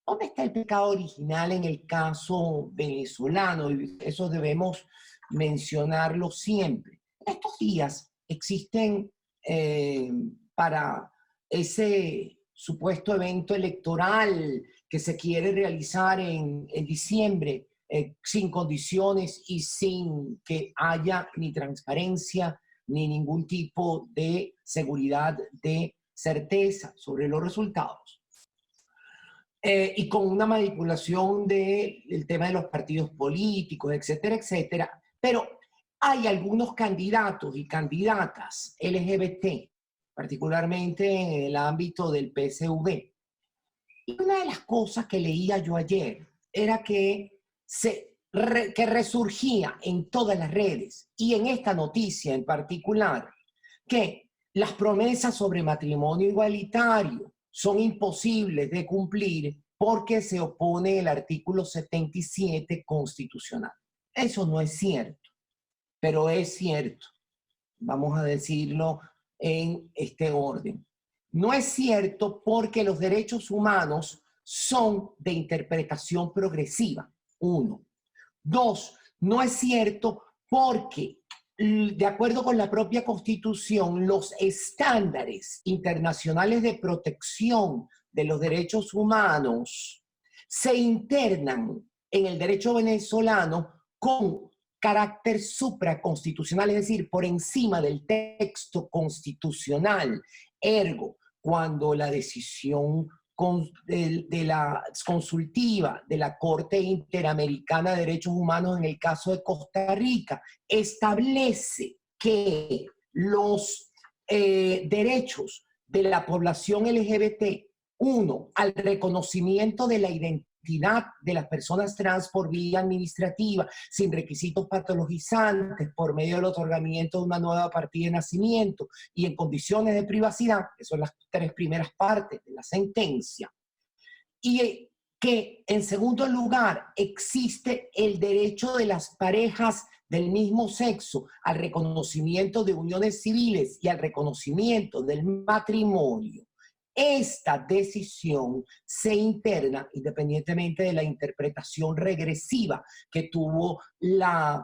¿Dónde está el pecado original en el caso venezolano? Y eso debemos mencionarlo siempre. En estos días existen para ese supuesto evento electoral que se quiere realizar en diciembre sin condiciones y sin que haya ni transparencia ni ningún tipo de seguridad, de certeza sobre los resultados. Y con una manipulación del tema de los partidos políticos, etcétera, etcétera. Pero hay algunos candidatos y candidatas LGBT, particularmente en el ámbito del PSV. Y una de las cosas que leía yo ayer era que resurgía en todas las redes, y en esta noticia en particular, que las promesas sobre matrimonio igualitario son imposibles de cumplir porque se opone el artículo 77 constitucional. Eso no es cierto, pero es cierto. Vamos a decirlo en este orden. No es cierto porque los derechos humanos son de interpretación progresiva, 1. 2, no es cierto porque, de acuerdo con la propia Constitución, los estándares internacionales de protección de los derechos humanos se internan en el derecho venezolano con carácter supraconstitucional, es decir, por encima del texto constitucional. Ergo, cuando la decisión de la consultiva de la Corte Interamericana de Derechos Humanos en el caso de Costa Rica establece que los derechos de la población LGBT, 1, al reconocimiento de la identidad de las personas trans por vía administrativa, sin requisitos patologizantes, por medio del otorgamiento de una nueva partida de nacimiento y en condiciones de privacidad, que son las 3 primeras partes de la sentencia, y que en segundo lugar existe el derecho de las parejas del mismo sexo al reconocimiento de uniones civiles y al reconocimiento del matrimonio. Esta decisión se interna, independientemente de la interpretación regresiva que tuvo la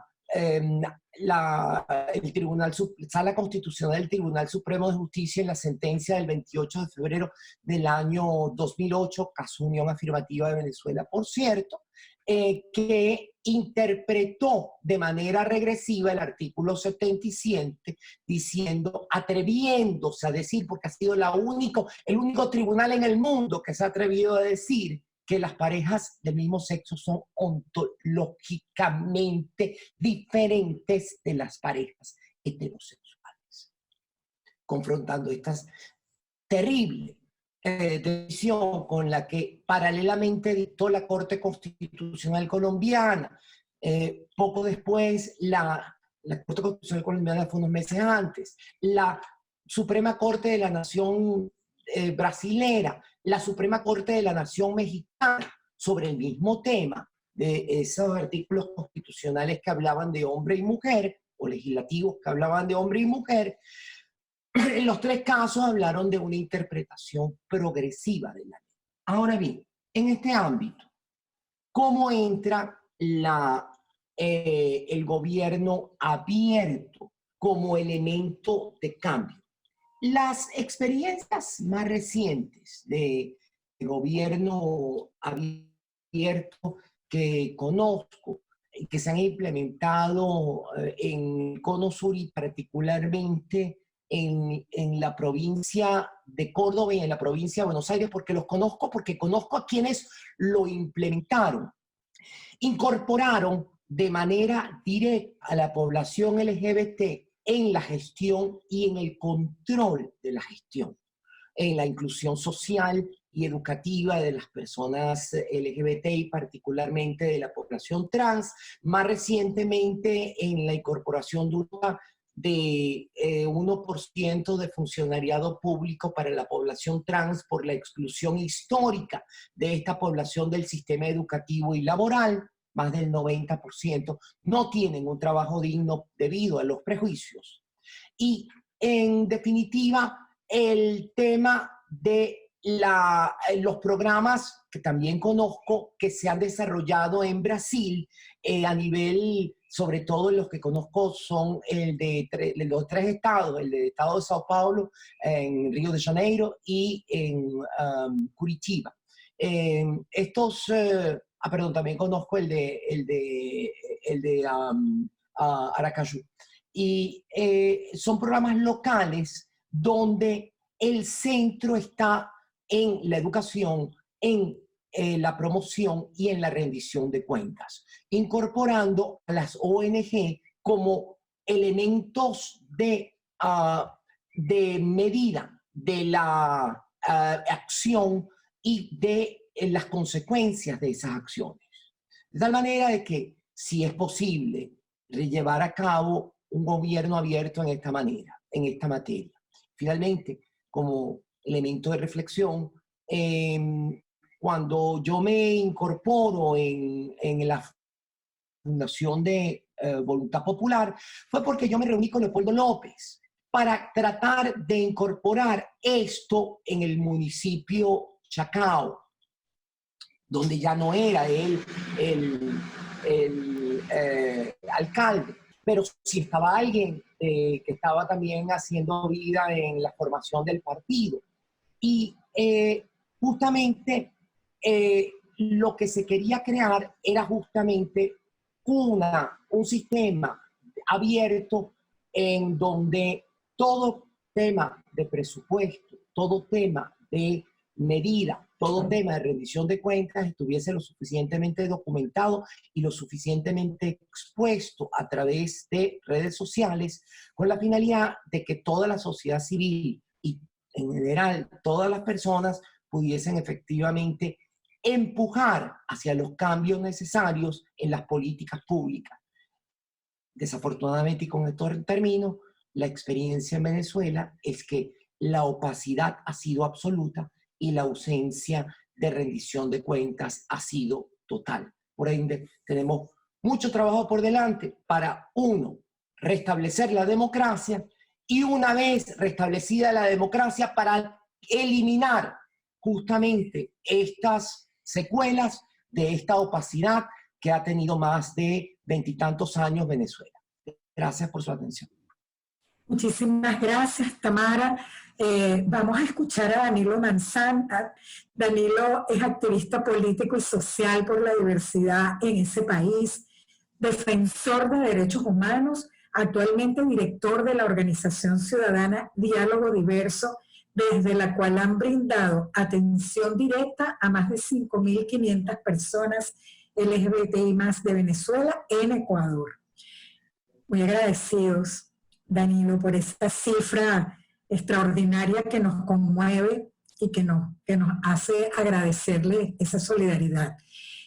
Sala Constitucional del Tribunal Supremo de Justicia en la sentencia del 28 de febrero del año 2008, caso Unión Afirmativa de Venezuela, por cierto, que interpretó de manera regresiva el artículo 77, diciendo, atreviéndose a decir, porque ha sido el único tribunal en el mundo que se ha atrevido a decir que las parejas del mismo sexo son ontológicamente diferentes de las parejas heterosexuales, confrontando estas terribles decisión con la que paralelamente dictó la Corte Constitucional colombiana. Poco después, la Corte Constitucional colombiana fue unos meses antes, la Suprema Corte de la Nación brasilera, la Suprema Corte de la Nación mexicana, sobre el mismo tema de esos artículos constitucionales que hablaban de hombre y mujer, o legislativos que hablaban de hombre y mujer. En los 3 casos hablaron de una interpretación progresiva de la ley. Ahora bien, en este ámbito, ¿cómo entra el gobierno abierto como elemento de cambio? Las experiencias más recientes de gobierno abierto que conozco, que se han implementado en Cono Sur y particularmente en la provincia de Córdoba y en la provincia de Buenos Aires, porque los conozco, porque conozco a quienes lo implementaron. Incorporaron de manera directa a la población LGBT en la gestión y en el control de la gestión, en la inclusión social, y educativa de las personas LGBTI, particularmente de la población trans, más recientemente en la incorporación de 1% de funcionariado público para la población trans por la exclusión histórica de esta población del sistema educativo y laboral. Más del 90% no tienen un trabajo digno debido a los prejuicios. Y en definitiva, el tema de los programas que también conozco que se han desarrollado en Brasil a nivel, sobre todo los que conozco son el de los 3 estados, el del estado de Sao Paulo, en Río de Janeiro y en Curitiba. Perdón, también conozco el de Aracaju. Y son programas locales donde el centro está en la educación, en la promoción y en la rendición de cuentas, incorporando a las ONG como elementos de medida de la acción y de las consecuencias de esas acciones. De tal manera de que si es posible llevar a cabo un gobierno abierto en esta manera, en esta materia. Finalmente, como elemento de reflexión, cuando yo me incorporo en la Fundación de Voluntad Popular, fue porque yo me reuní con Leopoldo López para tratar de incorporar esto en el municipio Chacao, donde ya no era él el alcalde, pero sí estaba alguien que estaba también haciendo vida en la formación del partido. Y justamente lo que se quería crear era justamente un sistema abierto en donde todo tema de presupuesto, todo tema de medida, todo tema de rendición de cuentas estuviese lo suficientemente documentado y lo suficientemente expuesto a través de redes sociales, con la finalidad de que toda la sociedad civil y en general todas las personas pudiesen efectivamente empujar hacia los cambios necesarios en las políticas públicas. Desafortunadamente, y con esto termino, la experiencia en Venezuela es que la opacidad ha sido absoluta y la ausencia de rendición de cuentas ha sido total. Por ende, tenemos mucho trabajo por delante para, uno, restablecer la democracia y una vez restablecida la democracia para eliminar justamente estas secuelas de esta opacidad que ha tenido más de 20 y tantos años Venezuela. Gracias por su atención. Muchísimas gracias, Tamara. Vamos a escuchar a Danilo Manzana. Danilo es activista político y social por la diversidad en ese país, defensor de derechos humanos, actualmente director de la organización ciudadana Diálogo Diverso, desde la cual han brindado atención directa a más de 5.500 personas LGBTI+ de Venezuela en Ecuador. Muy agradecidos, Danilo, por esta cifra extraordinaria que nos conmueve y que nos hace agradecerle esa solidaridad.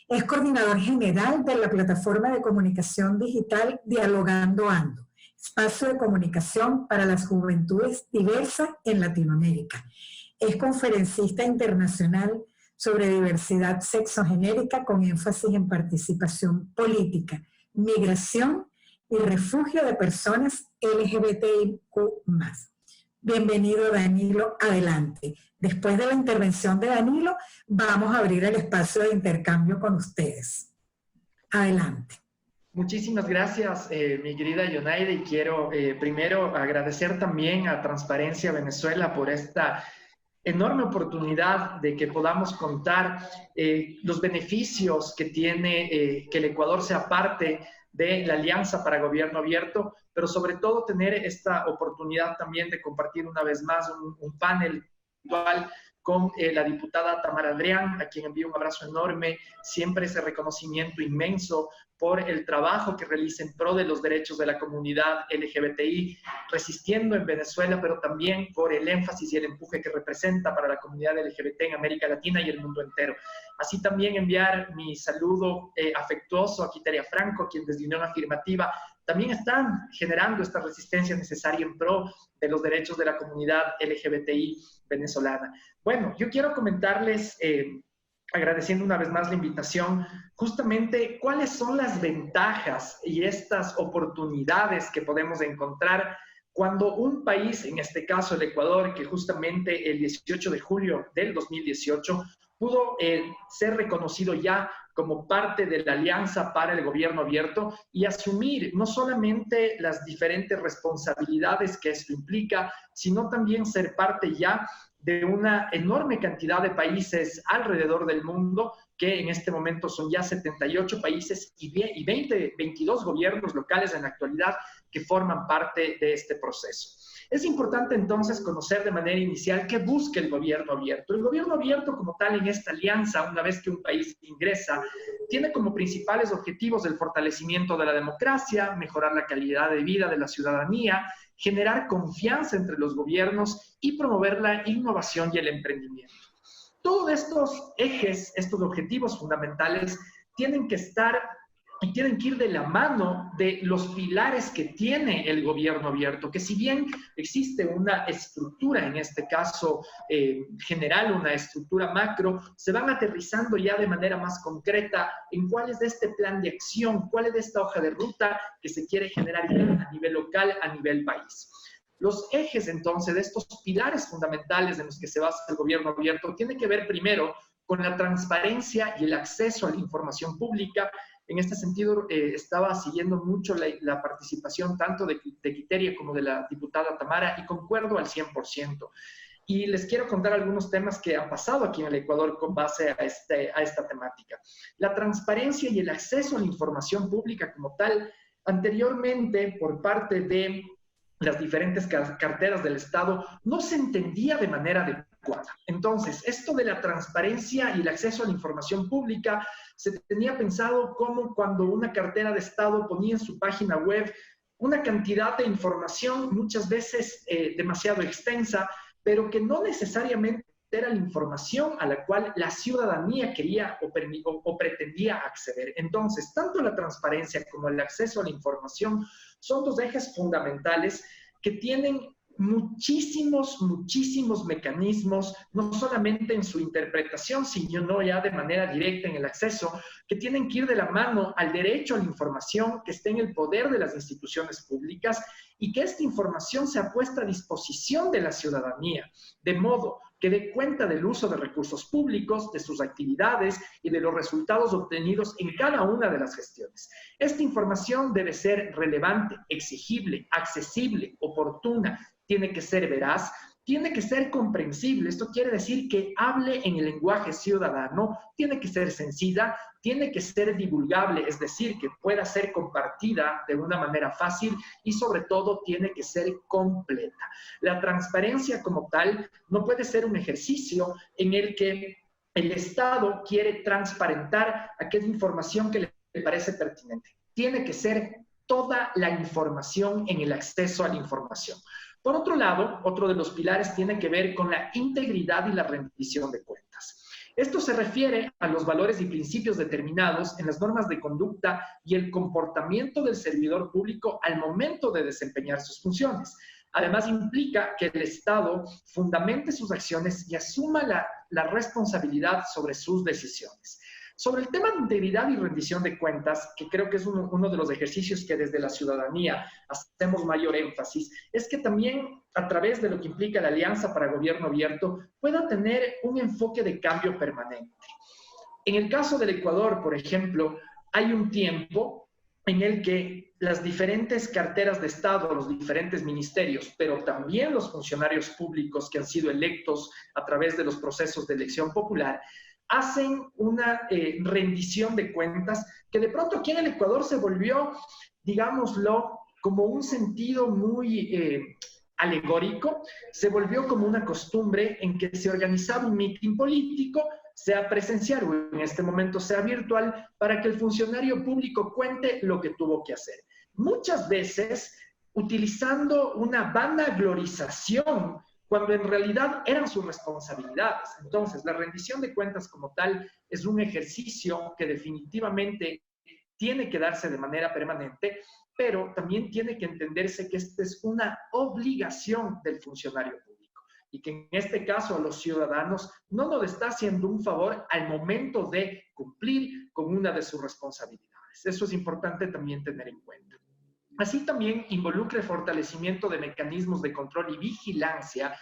Es coordinador general de la plataforma de comunicación digital Dialogando Ando, espacio de comunicación para las juventudes diversas en Latinoamérica. Es conferencista internacional sobre diversidad sexogenérica con énfasis en participación política, migración y refugio de personas LGBTIQ+. Bienvenido, Danilo, adelante. Después de la intervención de Danilo, vamos a abrir el espacio de intercambio con ustedes. Adelante. Muchísimas gracias, mi querida Yonaide, y quiero primero agradecer también a Transparencia Venezuela por esta enorme oportunidad de que podamos contar los beneficios que tiene que el Ecuador sea parte de la Alianza para Gobierno Abierto, pero sobre todo tener esta oportunidad también de compartir una vez más un panel virtual con la diputada Tamara Adrián, a quien envío un abrazo enorme, siempre ese reconocimiento inmenso por el trabajo que realiza en pro de los derechos de la comunidad LGBTI, resistiendo en Venezuela, pero también por el énfasis y el empuje que representa para la comunidad LGBT en América Latina y el mundo entero. Así también enviar mi saludo afectuoso a Quiteria Franco, quien desde Unión Afirmativa también están generando esta resistencia necesaria en pro de los derechos de la comunidad LGBTI venezolana. Bueno, yo quiero comentarles, agradeciendo una vez más la invitación, justamente cuáles son las ventajas y estas oportunidades que podemos encontrar cuando un país, en este caso el Ecuador, que justamente el 18 de julio del 2018 pudo ser reconocido ya como parte de la Alianza para el Gobierno Abierto y asumir no solamente las diferentes responsabilidades que esto implica, sino también ser parte ya de una enorme cantidad de países alrededor del mundo, que en este momento son ya 78 países y 22 gobiernos locales en la actualidad que forman parte de este proceso. Es importante entonces conocer de manera inicial qué busca el gobierno abierto. El gobierno abierto como tal en esta alianza, una vez que un país ingresa, tiene como principales objetivos el fortalecimiento de la democracia, mejorar la calidad de vida de la ciudadanía, generar confianza entre los gobiernos y promover la innovación y el emprendimiento. Todos estos ejes, estos objetivos fundamentales tienen que estar y tienen que ir de la mano de los pilares que tiene el gobierno abierto, que si bien existe una estructura, en este caso general, una estructura macro, se van aterrizando ya de manera más concreta en cuál es de este plan de acción, cuál es de esta hoja de ruta que se quiere generar a nivel local, a nivel país. Los ejes, entonces, de estos pilares fundamentales en los que se basa el gobierno abierto tienen que ver primero con la transparencia y el acceso a la información pública. En este sentido, estaba siguiendo mucho la participación tanto de Quiteria como de la diputada Tamara y concuerdo al 100%. Y les quiero contar algunos temas que han pasado aquí en el Ecuador con base a esta temática. La transparencia y el acceso a la información pública como tal, anteriormente por parte de las diferentes carteras del Estado, no se entendía de manera adecuada. Entonces, esto de la transparencia y el acceso a la información pública se tenía pensado como cuando una cartera de Estado ponía en su página web una cantidad de información, muchas veces demasiado extensa, pero que no necesariamente era la información a la cual la ciudadanía quería o pretendía acceder. Entonces, tanto la transparencia como el acceso a la información son dos ejes fundamentales que tienen muchísimos mecanismos, no solamente en su interpretación, sino ya de manera directa en el acceso, que tienen que ir de la mano al derecho a la información que esté en el poder de las instituciones públicas y que esta información sea puesta a disposición de la ciudadanía, de modo que dé cuenta del uso de recursos públicos, de sus actividades y de los resultados obtenidos en cada una de las gestiones. Esta información debe ser relevante, exigible, accesible, oportuna, tiene que ser veraz, tiene que ser comprensible. Esto quiere decir que hable en el lenguaje ciudadano, tiene que ser sencilla, tiene que ser divulgable, es decir, que pueda ser compartida de una manera fácil y sobre todo tiene que ser completa. La transparencia como tal no puede ser un ejercicio en el que el Estado quiere transparentar aquella información que le parece pertinente. Tiene que ser toda la información en el acceso a la información. Por otro lado, otro de los pilares tiene que ver con la integridad y la rendición de cuentas. Esto se refiere a los valores y principios determinados en las normas de conducta y el comportamiento del servidor público al momento de desempeñar sus funciones. Además, implica que el Estado fundamente sus acciones y asuma la responsabilidad sobre sus decisiones. Sobre el tema de integridad y rendición de cuentas, que creo que es uno de los ejercicios que desde la ciudadanía hacemos mayor énfasis, es que también a través de lo que implica la Alianza para Gobierno Abierto pueda tener un enfoque de cambio permanente. En el caso del Ecuador, por ejemplo, hay un tiempo en el que las diferentes carteras de Estado, los diferentes ministerios, pero también los funcionarios públicos que han sido electos a través de los procesos de elección popular, hacen una rendición de cuentas que de pronto aquí en el Ecuador se volvió, digámoslo, como un sentido muy alegórico, se volvió como una costumbre en que se organizaba un mitin político, sea presencial o en este momento sea virtual, para que el funcionario público cuente lo que tuvo que hacer. Muchas veces utilizando una vanaglorización cuando en realidad eran sus responsabilidades. Entonces, la rendición de cuentas como tal es un ejercicio que definitivamente tiene que darse de manera permanente, pero también tiene que entenderse que esta es una obligación del funcionario público y que en este caso a los ciudadanos no nos está haciendo un favor al momento de cumplir con una de sus responsabilidades. Eso es importante también tener en cuenta. Así también involucra el fortalecimiento de mecanismos de control y vigilancia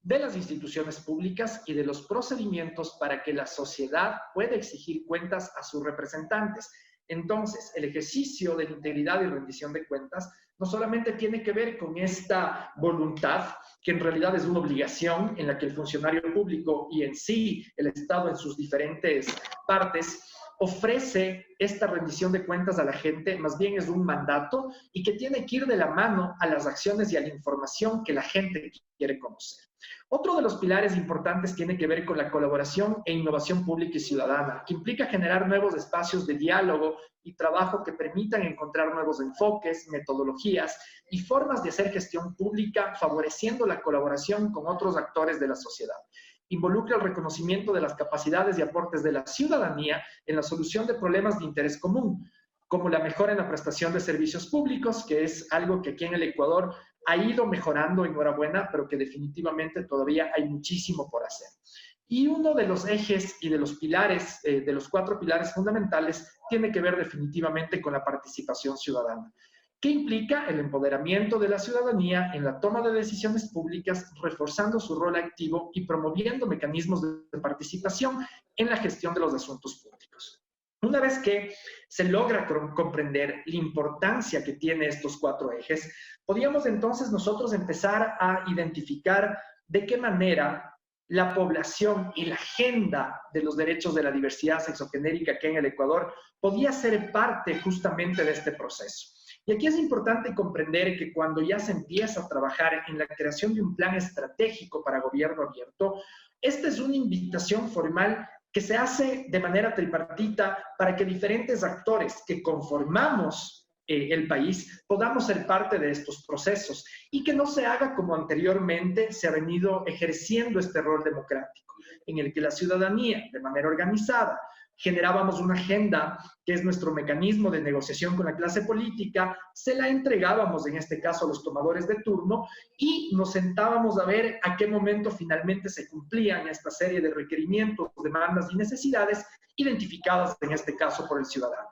de las instituciones públicas y de los procedimientos para que la sociedad pueda exigir cuentas a sus representantes. Entonces, el ejercicio de la integridad y rendición de cuentas no solamente tiene que ver con esta voluntad, que en realidad es una obligación en la que el funcionario público y en sí el Estado en sus diferentes partes ofrece esta rendición de cuentas a la gente, más bien es un mandato y que tiene que ir de la mano a las acciones y a la información que la gente quiere conocer. Otro de los pilares importantes tiene que ver con la colaboración e innovación pública y ciudadana, que implica generar nuevos espacios de diálogo y trabajo que permitan encontrar nuevos enfoques, metodologías y formas de hacer gestión pública, favoreciendo la colaboración con otros actores de la sociedad. Involucra el reconocimiento de las capacidades y aportes de la ciudadanía en la solución de problemas de interés común, como la mejora en la prestación de servicios públicos, que es algo que aquí en el Ecuador ha ido mejorando, enhorabuena, pero que definitivamente todavía hay muchísimo por hacer. Y uno de los ejes y de los pilares, de los 4 pilares fundamentales, tiene que ver definitivamente con la participación ciudadana, que implica el empoderamiento de la ciudadanía en la toma de decisiones públicas, reforzando su rol activo y promoviendo mecanismos de participación en la gestión de los asuntos públicos. Una vez que se logra comprender la importancia que tiene estos 4 ejes, podríamos entonces nosotros empezar a identificar de qué manera la población y la agenda de los derechos de la diversidad sexogenérica que en el Ecuador podía ser parte justamente de este proceso. Y aquí es importante comprender que cuando ya se empieza a trabajar en la creación de un plan estratégico para gobierno abierto, esta es una invitación formal que se hace de manera tripartita para que diferentes actores que conformamos el país podamos ser parte de estos procesos y que no se haga como anteriormente se ha venido ejerciendo este rol democrático, en el que la ciudadanía, de manera organizada, generábamos una agenda que es nuestro mecanismo de negociación con la clase política, se la entregábamos en este caso a los tomadores de turno y nos sentábamos a ver a qué momento finalmente se cumplían esta serie de requerimientos, demandas y necesidades identificadas en este caso por el ciudadano.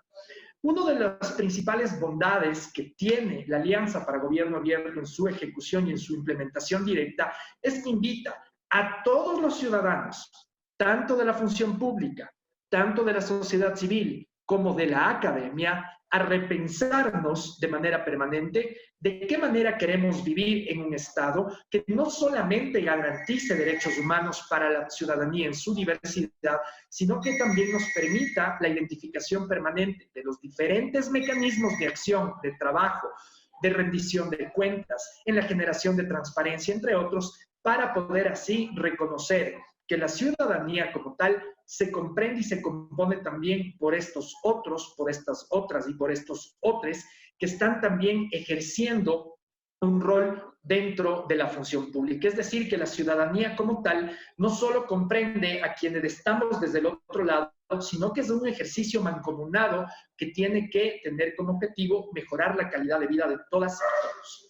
Una de las principales bondades que tiene la Alianza para Gobierno Abierto en su ejecución y en su implementación directa es que invita a todos los ciudadanos, tanto de la función pública, tanto de la sociedad civil como de la academia, a repensarnos de manera permanente de qué manera queremos vivir en un Estado que no solamente garantice derechos humanos para la ciudadanía en su diversidad, sino que también nos permita la identificación permanente de los diferentes mecanismos de acción, de trabajo, de rendición de cuentas, en la generación de transparencia, entre otros, para poder así reconocer que la ciudadanía como tal se comprende y se compone también por estos otros, por estas otras y por estos otros que están también ejerciendo un rol dentro de la función pública. Es decir, que la ciudadanía como tal no solo comprende a quienes estamos desde el otro lado, sino que es un ejercicio mancomunado que tiene que tener como objetivo mejorar la calidad de vida de todas y todos.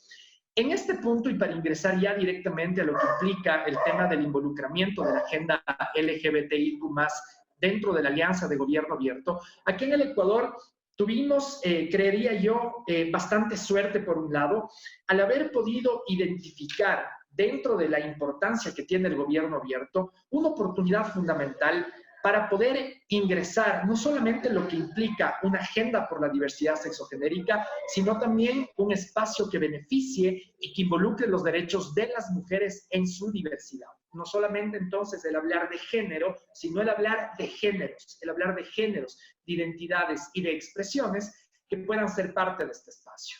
En este punto, y para ingresar ya directamente a lo que implica el tema del involucramiento de la agenda LGBTIQ+, dentro de la Alianza de Gobierno Abierto, aquí en el Ecuador tuvimos, creería yo, bastante suerte por un lado, al haber podido identificar dentro de la importancia que tiene el gobierno abierto, una oportunidad fundamental para poder ingresar no solamente lo que implica una agenda por la diversidad sexogenérica, sino también un espacio que beneficie y que involucre los derechos de las mujeres en su diversidad. No solamente entonces el hablar de género, sino el hablar de géneros, de identidades y de expresiones que puedan ser parte de este espacio.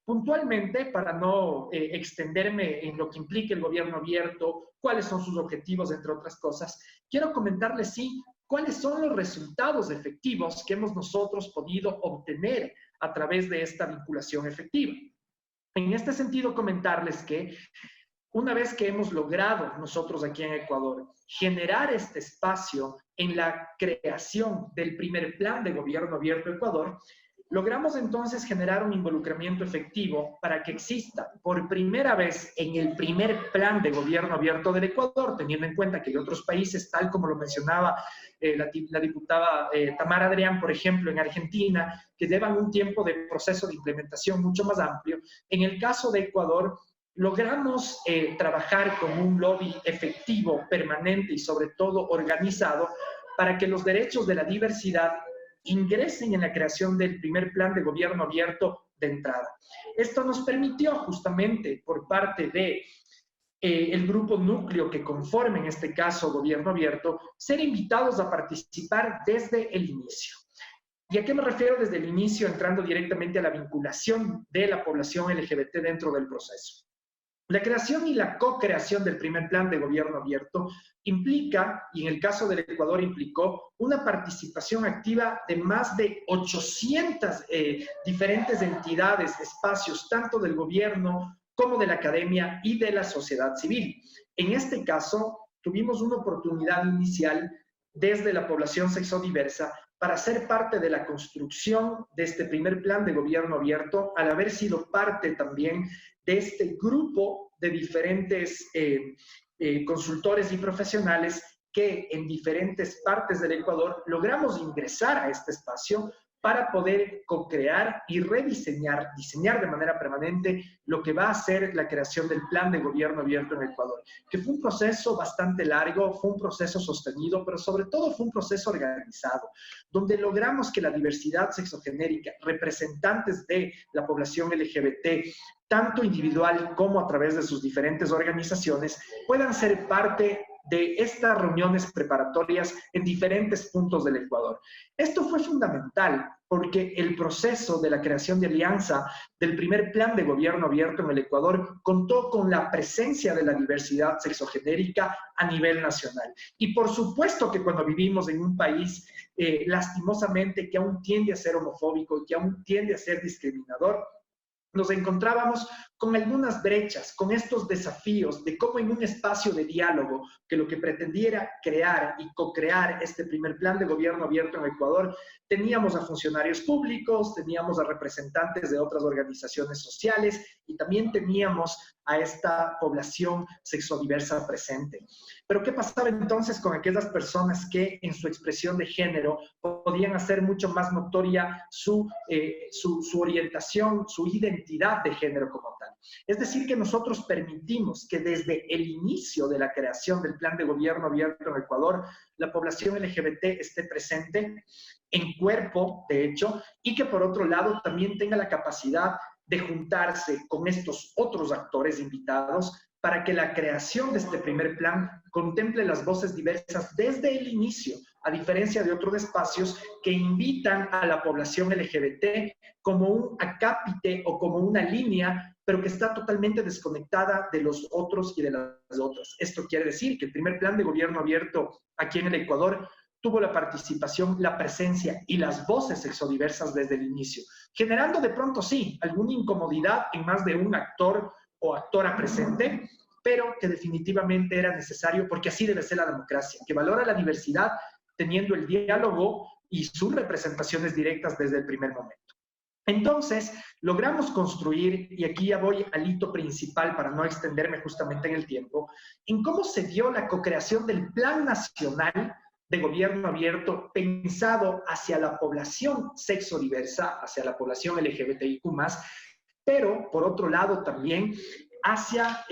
Puntualmente, para no extenderme en lo que implica el gobierno abierto, cuáles son sus objetivos, entre otras cosas, quiero comentarles, sí, cuáles son los resultados efectivos que hemos nosotros podido obtener a través de esta vinculación efectiva. En este sentido, comentarles que una vez que hemos logrado nosotros aquí en Ecuador generar este espacio en la creación del primer plan de gobierno abierto Ecuador, logramos entonces generar un involucramiento efectivo para que exista por primera vez en el primer plan de gobierno abierto del Ecuador, teniendo en cuenta que hay otros países, tal como lo mencionaba la diputada Tamara Adrián, por ejemplo, en Argentina, que llevan un tiempo de proceso de implementación mucho más amplio. En el caso de Ecuador, logramos trabajar con un lobby efectivo, permanente y sobre todo organizado para que los derechos de la diversidad ingresen en la creación del primer plan de gobierno abierto de entrada. Esto nos permitió justamente por parte de el grupo núcleo que conforma en este caso gobierno abierto, ser invitados a participar desde el inicio. ¿Y a qué me refiero desde el inicio? Entrando directamente a la vinculación de la población LGBT dentro del proceso. La creación y la co-creación del primer plan de gobierno abierto implica, y en el caso del Ecuador implicó, una participación activa de más de 800 diferentes entidades, espacios, tanto del gobierno como de la academia y de la sociedad civil. En este caso, tuvimos una oportunidad inicial desde la población sexodiversa para ser parte de la construcción de este primer plan de gobierno abierto, al haber sido parte también de este grupo de diferentes consultores y profesionales que en diferentes partes del Ecuador logramos ingresar a este espacio para poder co-crear y diseñar de manera permanente lo que va a ser la creación del plan de gobierno abierto en Ecuador, que fue un proceso bastante largo, fue un proceso sostenido, pero sobre todo fue un proceso organizado, donde logramos que la diversidad sexogenérica, representantes de la población LGBT, tanto individual como a través de sus diferentes organizaciones, puedan ser parte de estas reuniones preparatorias en diferentes puntos del Ecuador. Esto fue fundamental porque el proceso de la creación de alianza del primer plan de gobierno abierto en el Ecuador contó con la presencia de la diversidad sexogenérica a nivel nacional. Y por supuesto que cuando vivimos en un país lastimosamente que aún tiende a ser homofóbico y que aún tiende a ser discriminador, nos encontrábamos con algunas brechas, con estos desafíos de cómo en un espacio de diálogo que lo que pretendiera crear y co-crear este primer plan de gobierno abierto en Ecuador, teníamos a funcionarios públicos, teníamos a representantes de otras organizaciones sociales y también teníamos a esta población sexodiversa presente. Pero ¿qué pasaba entonces con aquellas personas que en su expresión de género podían hacer mucho más notoria su orientación, su identidad de género como tal? Es decir, que nosotros permitimos que desde el inicio de la creación del plan de gobierno abierto en Ecuador, la población LGBT esté presente en cuerpo, de hecho, y que por otro lado también tenga la capacidad de juntarse con estos otros actores invitados para que la creación de este primer plan contemple las voces diversas desde el inicio, a diferencia de otros espacios que invitan a la población LGBT como un acápite o como una línea, pero que está totalmente desconectada de los otros y de las otras. Esto quiere decir que el primer plan de gobierno abierto aquí en el Ecuador tuvo la participación, la presencia y las voces sexodiversas desde el inicio, generando de pronto, sí, alguna incomodidad en más de un actor o actora presente, pero que definitivamente era necesario porque así debe ser la democracia, que valora la diversidad teniendo el diálogo y sus representaciones directas desde el primer momento. Entonces, logramos construir, y aquí ya voy al hito principal para no extenderme justamente en el tiempo, en cómo se dio la co-creación del Plan Nacional de Gobierno Abierto pensado hacia la población sexodiversa, hacia la población LGBTIQ+, pero por otro lado también hacia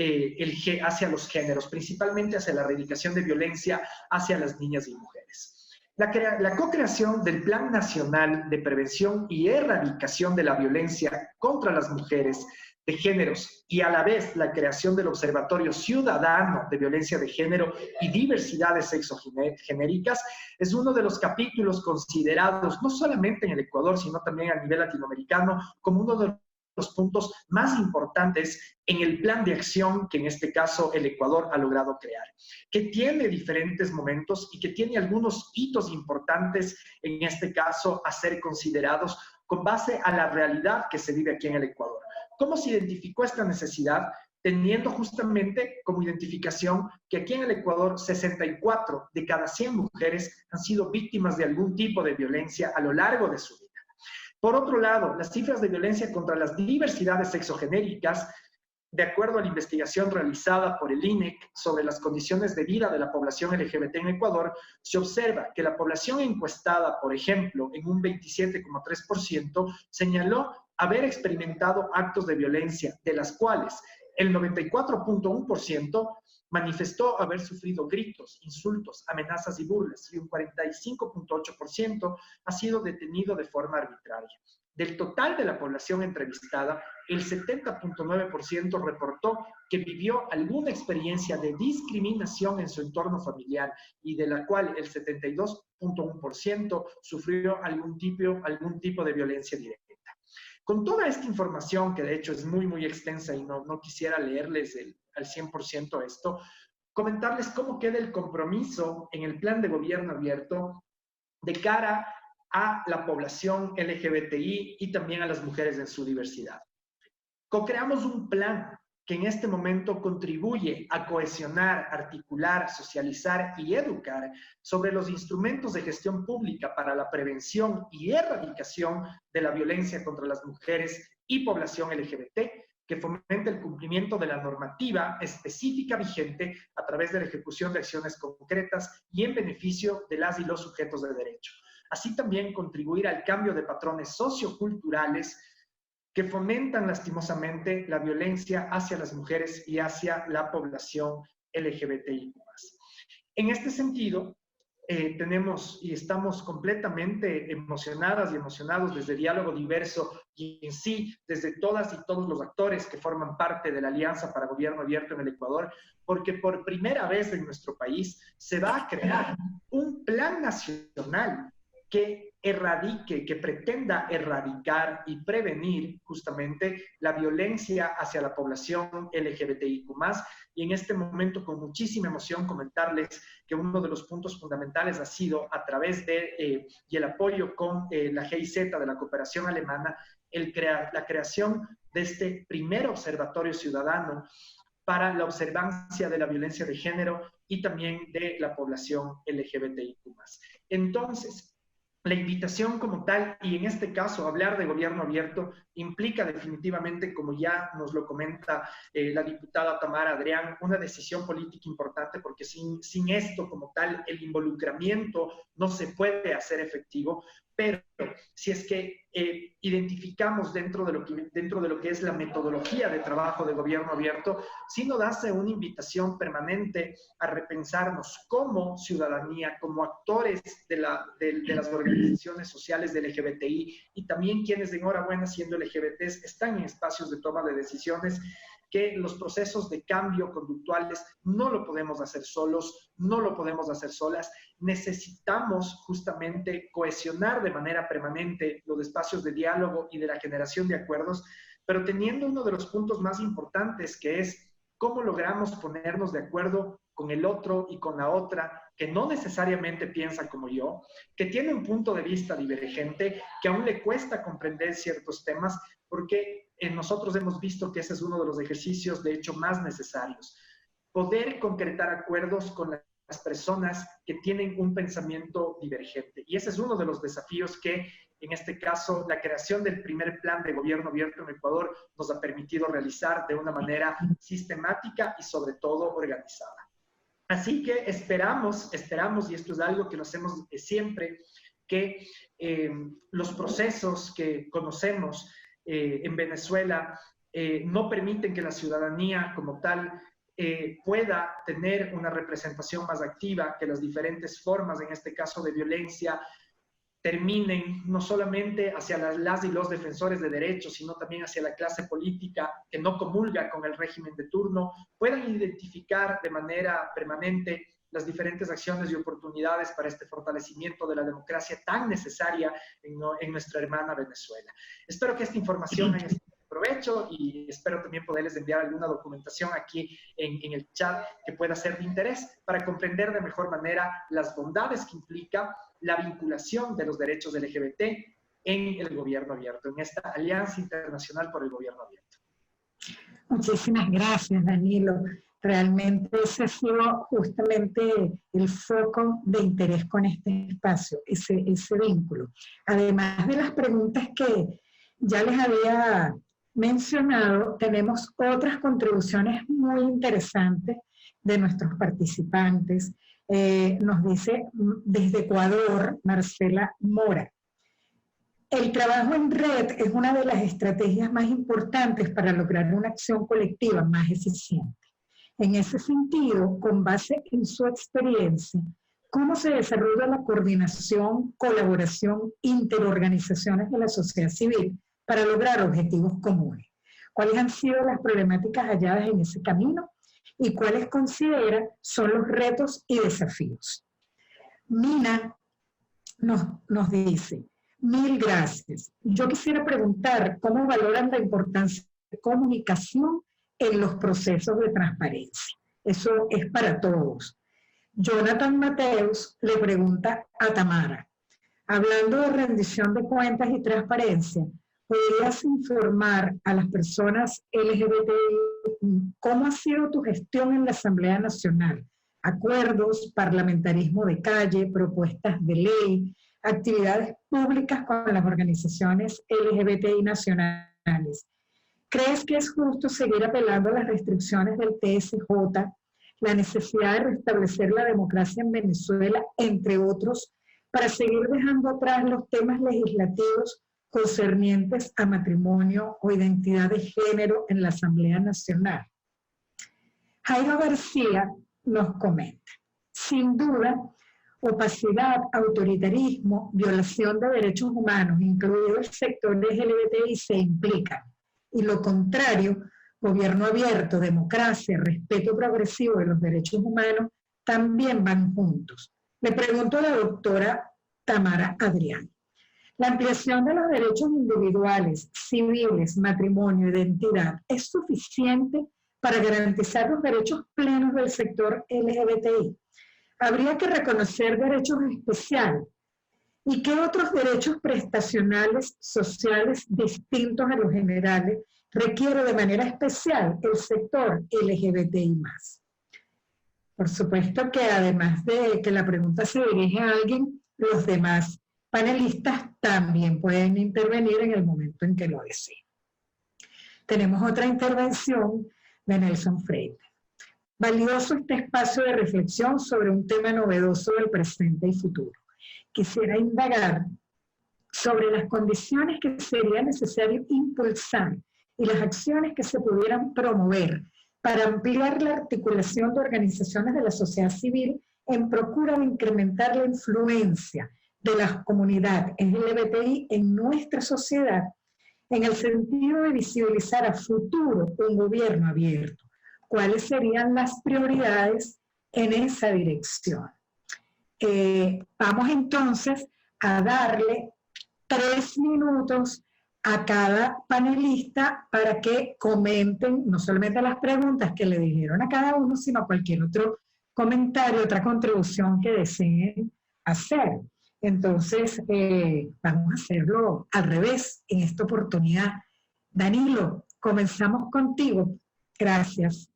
los géneros, principalmente hacia la erradicación de violencia hacia las niñas y mujeres. La co-creación del Plan Nacional de Prevención y Erradicación de la Violencia contra las Mujeres de Géneros y a la vez la creación del Observatorio Ciudadano de Violencia de Género y Diversidades Sexogenéricas es uno de los capítulos considerados no solamente en el Ecuador, sino también a nivel latinoamericano como uno de los puntos más importantes en el plan de acción que en este caso el Ecuador ha logrado crear, que tiene diferentes momentos y que tiene algunos hitos importantes en este caso a ser considerados con base a la realidad que se vive aquí en el Ecuador. ¿Cómo se identificó esta necesidad? Teniendo justamente como identificación que aquí en el Ecuador 64 de cada 100 mujeres han sido víctimas de algún tipo de violencia a lo largo de su vida. Por otro lado, las cifras de violencia contra las diversidades sexogenéricas, de acuerdo a la investigación realizada por el INEC sobre las condiciones de vida de la población LGBT en Ecuador, se observa que la población encuestada, por ejemplo, en un 27,3%, señaló haber experimentado actos de violencia, de las cuales el 94,1% manifestó haber sufrido gritos, insultos, amenazas y burlas, y un 45,8% ha sido detenido de forma arbitraria. Del total de la población entrevistada, el 70,9% reportó que vivió alguna experiencia de discriminación en su entorno familiar y de la cual el 72,1% sufrió algún tipo de violencia directa. Con toda esta información, que de hecho es muy extensa y no quisiera leerles al 100% esto, comentarles cómo queda el compromiso en el plan de gobierno abierto de cara a la población LGBTI y también a las mujeres en su diversidad. Co-creamos un plan que en este momento contribuye a cohesionar, articular, socializar y educar sobre los instrumentos de gestión pública para la prevención y erradicación de la violencia contra las mujeres y población LGBT, que fomente el cumplimiento de la normativa específica vigente a través de la ejecución de acciones concretas y en beneficio de las y los sujetos de derecho. Así también contribuir al cambio de patrones socioculturales que fomentan lastimosamente la violencia hacia las mujeres y hacia la población LGBTI+. En este sentido, tenemos y estamos completamente emocionadas y emocionados desde Diálogo Diverso y en sí, desde todas y todos los actores que forman parte de la Alianza para Gobierno Abierto en el Ecuador, porque por primera vez en nuestro país se va a crear un plan nacional que erradique, que pretenda erradicar y prevenir justamente la violencia hacia la población LGBTIQ+. Y en este momento, con muchísima emoción, comentarles que uno de los puntos fundamentales ha sido, a través de y el apoyo con la GIZ de la cooperación alemana, la creación de este primer observatorio ciudadano para la observancia de la violencia de género y también de la población LGBTIQ+. Entonces, la invitación como tal, y en este caso hablar de gobierno abierto, implica definitivamente, como ya nos lo comenta la diputada Tamara Adrián, una decisión política importante, porque sin esto como tal, el involucramiento no se puede hacer efectivo. Pero si es que identificamos dentro de lo que es la metodología de trabajo de gobierno abierto, sí nos hace una invitación permanente a repensarnos como ciudadanía, como actores de las organizaciones sociales del LGBTI y también quienes, enhorabuena, siendo LGBTs, están en espacios de toma de decisiones, que los procesos de cambio conductuales no lo podemos hacer solos, no lo podemos hacer solas. Necesitamos justamente cohesionar de manera permanente los espacios de diálogo y de la generación de acuerdos, pero teniendo uno de los puntos más importantes, que es cómo logramos ponernos de acuerdo con el otro y con la otra, que no necesariamente piensa como yo, que tiene un punto de vista divergente, que aún le cuesta comprender ciertos temas, porque nosotros hemos visto que ese es uno de los ejercicios, de hecho, más necesarios. Poder concretar acuerdos con las personas que tienen un pensamiento divergente. Y ese es uno de los desafíos que, en este caso, la creación del primer plan de gobierno abierto en Ecuador nos ha permitido realizar de una manera sistemática y, sobre todo, organizada. Así que esperamos, y esto es algo que lo hacemos siempre, que los procesos que conocemos en Venezuela no permiten que la ciudadanía como tal pueda tener una representación más activa, que las diferentes formas, en este caso de violencia, terminen no solamente hacia las y los defensores de derechos, sino también hacia la clase política que no comulga con el régimen de turno, puedan identificar de manera permanente las diferentes acciones y oportunidades para este fortalecimiento de la democracia tan necesaria en nuestra hermana Venezuela. Espero que esta información haya sido provecho y espero también poderles enviar alguna documentación aquí en el chat que pueda ser de interés para comprender de mejor manera las bondades que implica la vinculación de los derechos LGBT en el gobierno abierto, en esta Alianza Internacional por el Gobierno Abierto. Muchísimas gracias, Danilo. Realmente ese ha sido justamente el foco de interés con este espacio, ese vínculo. Además de las preguntas que ya les había mencionado, tenemos otras contribuciones muy interesantes de nuestros participantes. Nos dice desde Ecuador, Marcela Mora. El trabajo en red es una de las estrategias más importantes para lograr una acción colectiva más eficiente. En ese sentido, con base en su experiencia, ¿cómo se desarrolla la coordinación, colaboración, interorganizaciones de la sociedad civil para lograr objetivos comunes? ¿Cuáles han sido las problemáticas halladas en ese camino? ¿Y cuáles considera son los retos y desafíos? Mina nos dice, mil gracias. Yo quisiera preguntar cómo valoran la importancia de comunicación en los procesos de transparencia. Eso es para todos. Jonathan Mateus le pregunta a Tamara, hablando de rendición de cuentas y transparencia, ¿podrías informar a las personas LGBTI cómo ha sido tu gestión en la Asamblea Nacional? Acuerdos, parlamentarismo de calle, propuestas de ley, actividades públicas con las organizaciones LGBTI nacionales. ¿Crees que es justo seguir apelando a las restricciones del TSJ, la necesidad de restablecer la democracia en Venezuela, entre otros, para seguir dejando atrás los temas legislativos concernientes a matrimonio o identidad de género en la Asamblea Nacional? Jairo García nos comenta, sin duda, opacidad, autoritarismo, violación de derechos humanos, incluido el sector LGBTI, se implican. Y lo contrario, gobierno abierto, democracia, respeto progresivo de los derechos humanos, también van juntos. Le pregunto a la doctora Tamara Adrián. ¿La ampliación de los derechos individuales, civiles, matrimonio, identidad, es suficiente para garantizar los derechos plenos del sector LGBTI? ¿Habría que reconocer derechos especiales? ¿Y qué otros derechos prestacionales sociales distintos a los generales requiere de manera especial el sector LGBTI+? Por supuesto que además de que la pregunta se dirige a alguien, los demás panelistas también pueden intervenir en el momento en que lo deseen. Tenemos otra intervención de Nelson Freire. Valioso este espacio de reflexión sobre un tema novedoso del presente y futuro. Quisiera indagar sobre las condiciones que sería necesario impulsar y las acciones que se pudieran promover para ampliar la articulación de organizaciones de la sociedad civil en procura de incrementar la influencia de la comunidad LGBTI en nuestra sociedad, en el sentido de visibilizar a futuro un gobierno abierto. ¿Cuáles serían las prioridades en esa dirección? Vamos entonces a darle 3 minutos a cada panelista para que comenten no solamente las preguntas que le dijeron a cada uno, sino cualquier otro comentario, otra contribución que deseen hacer. Entonces, vamos a hacerlo al revés en esta oportunidad. Danilo, comenzamos contigo. Gracias.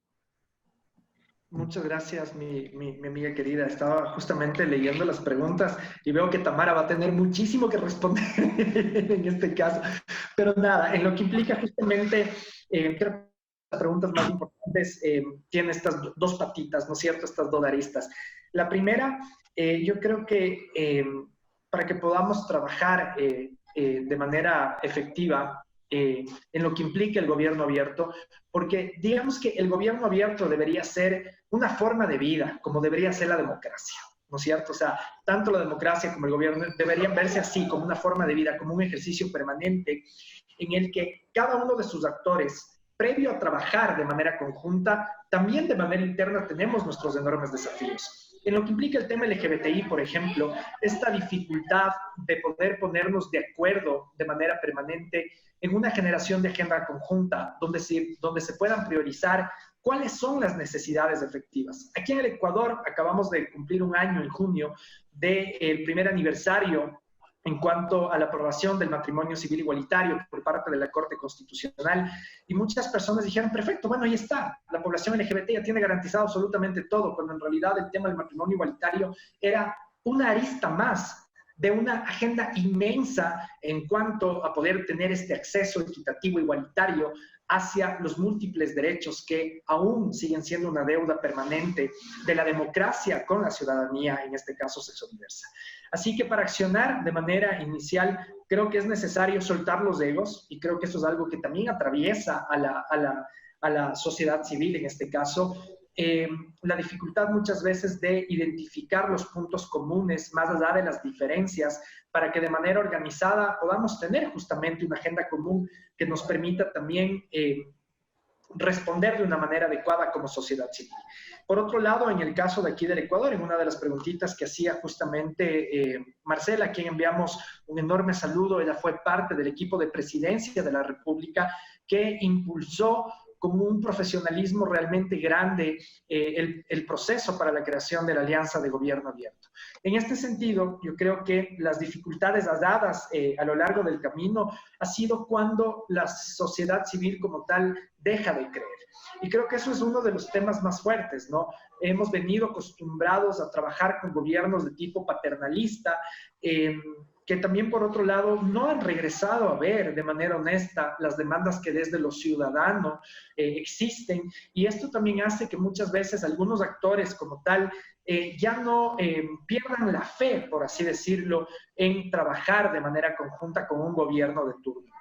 Muchas gracias, mi amiga querida. Estaba justamente leyendo las preguntas y veo que Tamara va a tener muchísimo que responder en este caso. Pero nada, en lo que implica justamente, creo que las preguntas más importantes tienen estas dos patitas, ¿no es cierto? Estas dos aristas. La primera, yo creo que para que podamos trabajar de manera efectiva en lo que implica el gobierno abierto, porque digamos que el gobierno abierto debería ser una forma de vida, como debería ser la democracia, ¿no es cierto? O sea, tanto la democracia como el gobierno deberían verse así, como una forma de vida, como un ejercicio permanente en el que cada uno de sus actores, previo a trabajar de manera conjunta, también de manera interna tenemos nuestros enormes desafíos. En lo que implica el tema LGBTI, por ejemplo, esta dificultad de poder ponernos de acuerdo de manera permanente en una generación de agenda conjunta, donde se puedan priorizar cuáles son las necesidades efectivas. Aquí en el Ecuador acabamos de cumplir un año en junio del primer aniversario en cuanto a la aprobación del matrimonio civil igualitario por parte de la Corte Constitucional, y muchas personas dijeron, perfecto, bueno, ahí está, la población LGBT ya tiene garantizado absolutamente todo, cuando en realidad el tema del matrimonio igualitario era una arista más de una agenda inmensa en cuanto a poder tener este acceso equitativo igualitario hacia los múltiples derechos que aún siguen siendo una deuda permanente de la democracia con la ciudadanía, en este caso sexodiversa. Así que para accionar de manera inicial, creo que es necesario soltar los egos, y creo que eso es algo que también atraviesa a la sociedad civil en este caso, la dificultad muchas veces de identificar los puntos comunes más allá de las diferencias para que de manera organizada podamos tener justamente una agenda común que nos permita también responder de una manera adecuada como sociedad civil. Por otro lado, en el caso de aquí del Ecuador, en una de las preguntitas que hacía justamente Marcela, a quien enviamos un enorme saludo, ella fue parte del equipo de presidencia de la República que impulsó como un profesionalismo realmente grande el proceso para la creación de la Alianza de Gobierno Abierto. En este sentido, yo creo que las dificultades dadas a lo largo del camino ha sido cuando la sociedad civil como tal deja de creer. Y creo que eso es uno de los temas más fuertes, ¿no? Hemos venido acostumbrados a trabajar con gobiernos de tipo paternalista, que también, por otro lado, no han regresado a ver de manera honesta las demandas que desde los ciudadanos existen. Y esto también hace que muchas veces algunos actores como tal ya no pierdan la fe, por así decirlo, en trabajar de manera conjunta con un gobierno de turno.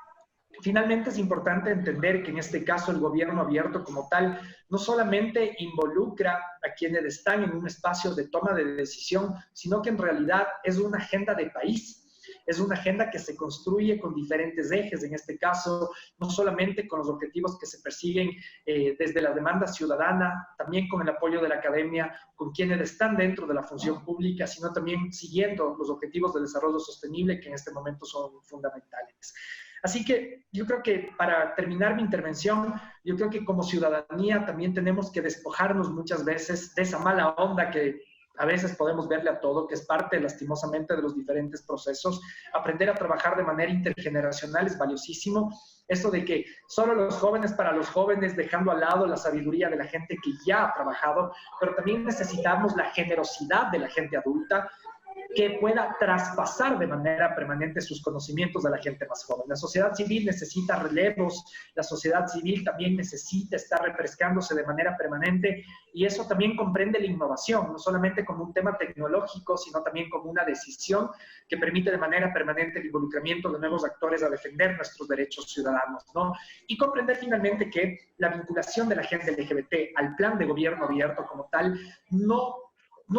Finalmente, es importante entender que en este caso el gobierno abierto como tal no solamente involucra a quienes están en un espacio de toma de decisión, sino que en realidad es una agenda de país. Es una agenda que se construye con diferentes ejes, en este caso, no solamente con los objetivos que se persiguen desde la demanda ciudadana, también con el apoyo de la academia, con quienes están dentro de la función pública, sino también siguiendo los objetivos de desarrollo sostenible que en este momento son fundamentales. Así que yo creo que para terminar mi intervención, yo creo que como ciudadanía también tenemos que despojarnos muchas veces de esa mala onda que a veces podemos verle a todo, que es parte lastimosamente de los diferentes procesos. Aprender a trabajar de manera intergeneracional es valiosísimo. Esto de que solo los jóvenes para los jóvenes, dejando al lado la sabiduría de la gente que ya ha trabajado, pero también necesitamos la generosidad de la gente adulta, que pueda traspasar de manera permanente sus conocimientos a la gente más joven. La sociedad civil necesita relevos, la sociedad civil también necesita estar refrescándose de manera permanente, y eso también comprende la innovación, no solamente como un tema tecnológico, sino también como una decisión que permite de manera permanente el involucramiento de nuevos actores a defender nuestros derechos ciudadanos, ¿no? Y comprender finalmente que la vinculación de la agenda LGBT al plan de gobierno abierto como tal no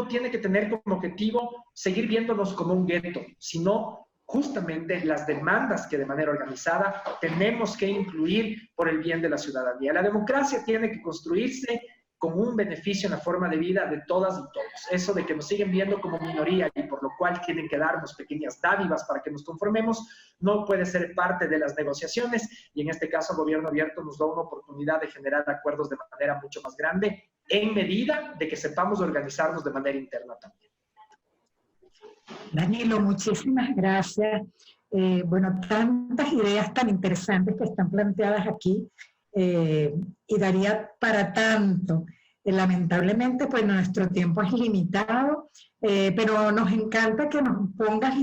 tiene que tener como objetivo seguir viéndonos como un gueto, sino justamente las demandas que de manera organizada tenemos que incluir por el bien de la ciudadanía. La democracia tiene que construirse como un beneficio en la forma de vida de todas y todos. Eso de que nos siguen viendo como minoría y por lo cual tienen que darnos pequeñas dádivas para que nos conformemos, no puede ser parte de las negociaciones, y en este caso el gobierno abierto nos da una oportunidad de generar acuerdos de manera mucho más grande, en medida de que sepamos organizarnos de manera interna también. Danilo, muchísimas gracias. Bueno, tantas ideas tan interesantes que están planteadas aquí, y daría para tanto. Lamentablemente, pues nuestro tiempo es limitado, pero nos encanta que nos pongas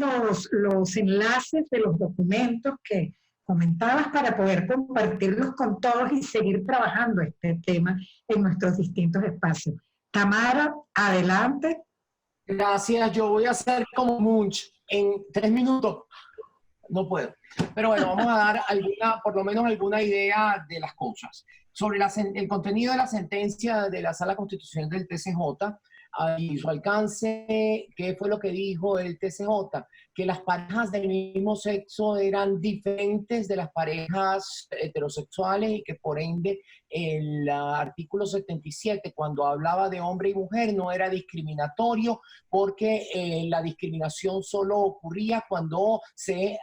los enlaces de los documentos que comentabas para poder compartirlos con todos y seguir trabajando este tema en nuestros distintos espacios. Tamara, adelante. Gracias, yo voy a hacer como Munch en 3 minutos. No puedo. Pero bueno, vamos a dar por lo menos alguna idea de las cosas. Sobre el contenido de la sentencia de la Sala Constitucional del TCJ, y su alcance, ¿qué fue lo que dijo el TCJ? Que las parejas del mismo sexo eran diferentes de las parejas heterosexuales y que por ende el artículo 77, cuando hablaba de hombre y mujer, no era discriminatorio porque la discriminación solo ocurría cuando se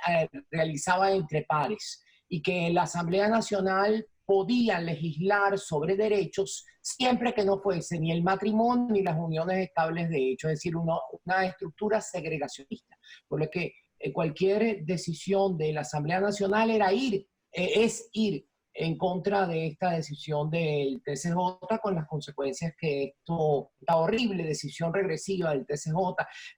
realizaba entre pares y que la Asamblea Nacional podía legislar sobre derechos siempre que no fuese ni el matrimonio ni las uniones estables de hecho, es decir, una estructura segregacionista. Por lo que cualquier decisión de la Asamblea Nacional es ir en contra de esta decisión del TCJ con las consecuencias que esta horrible decisión regresiva del TCJ,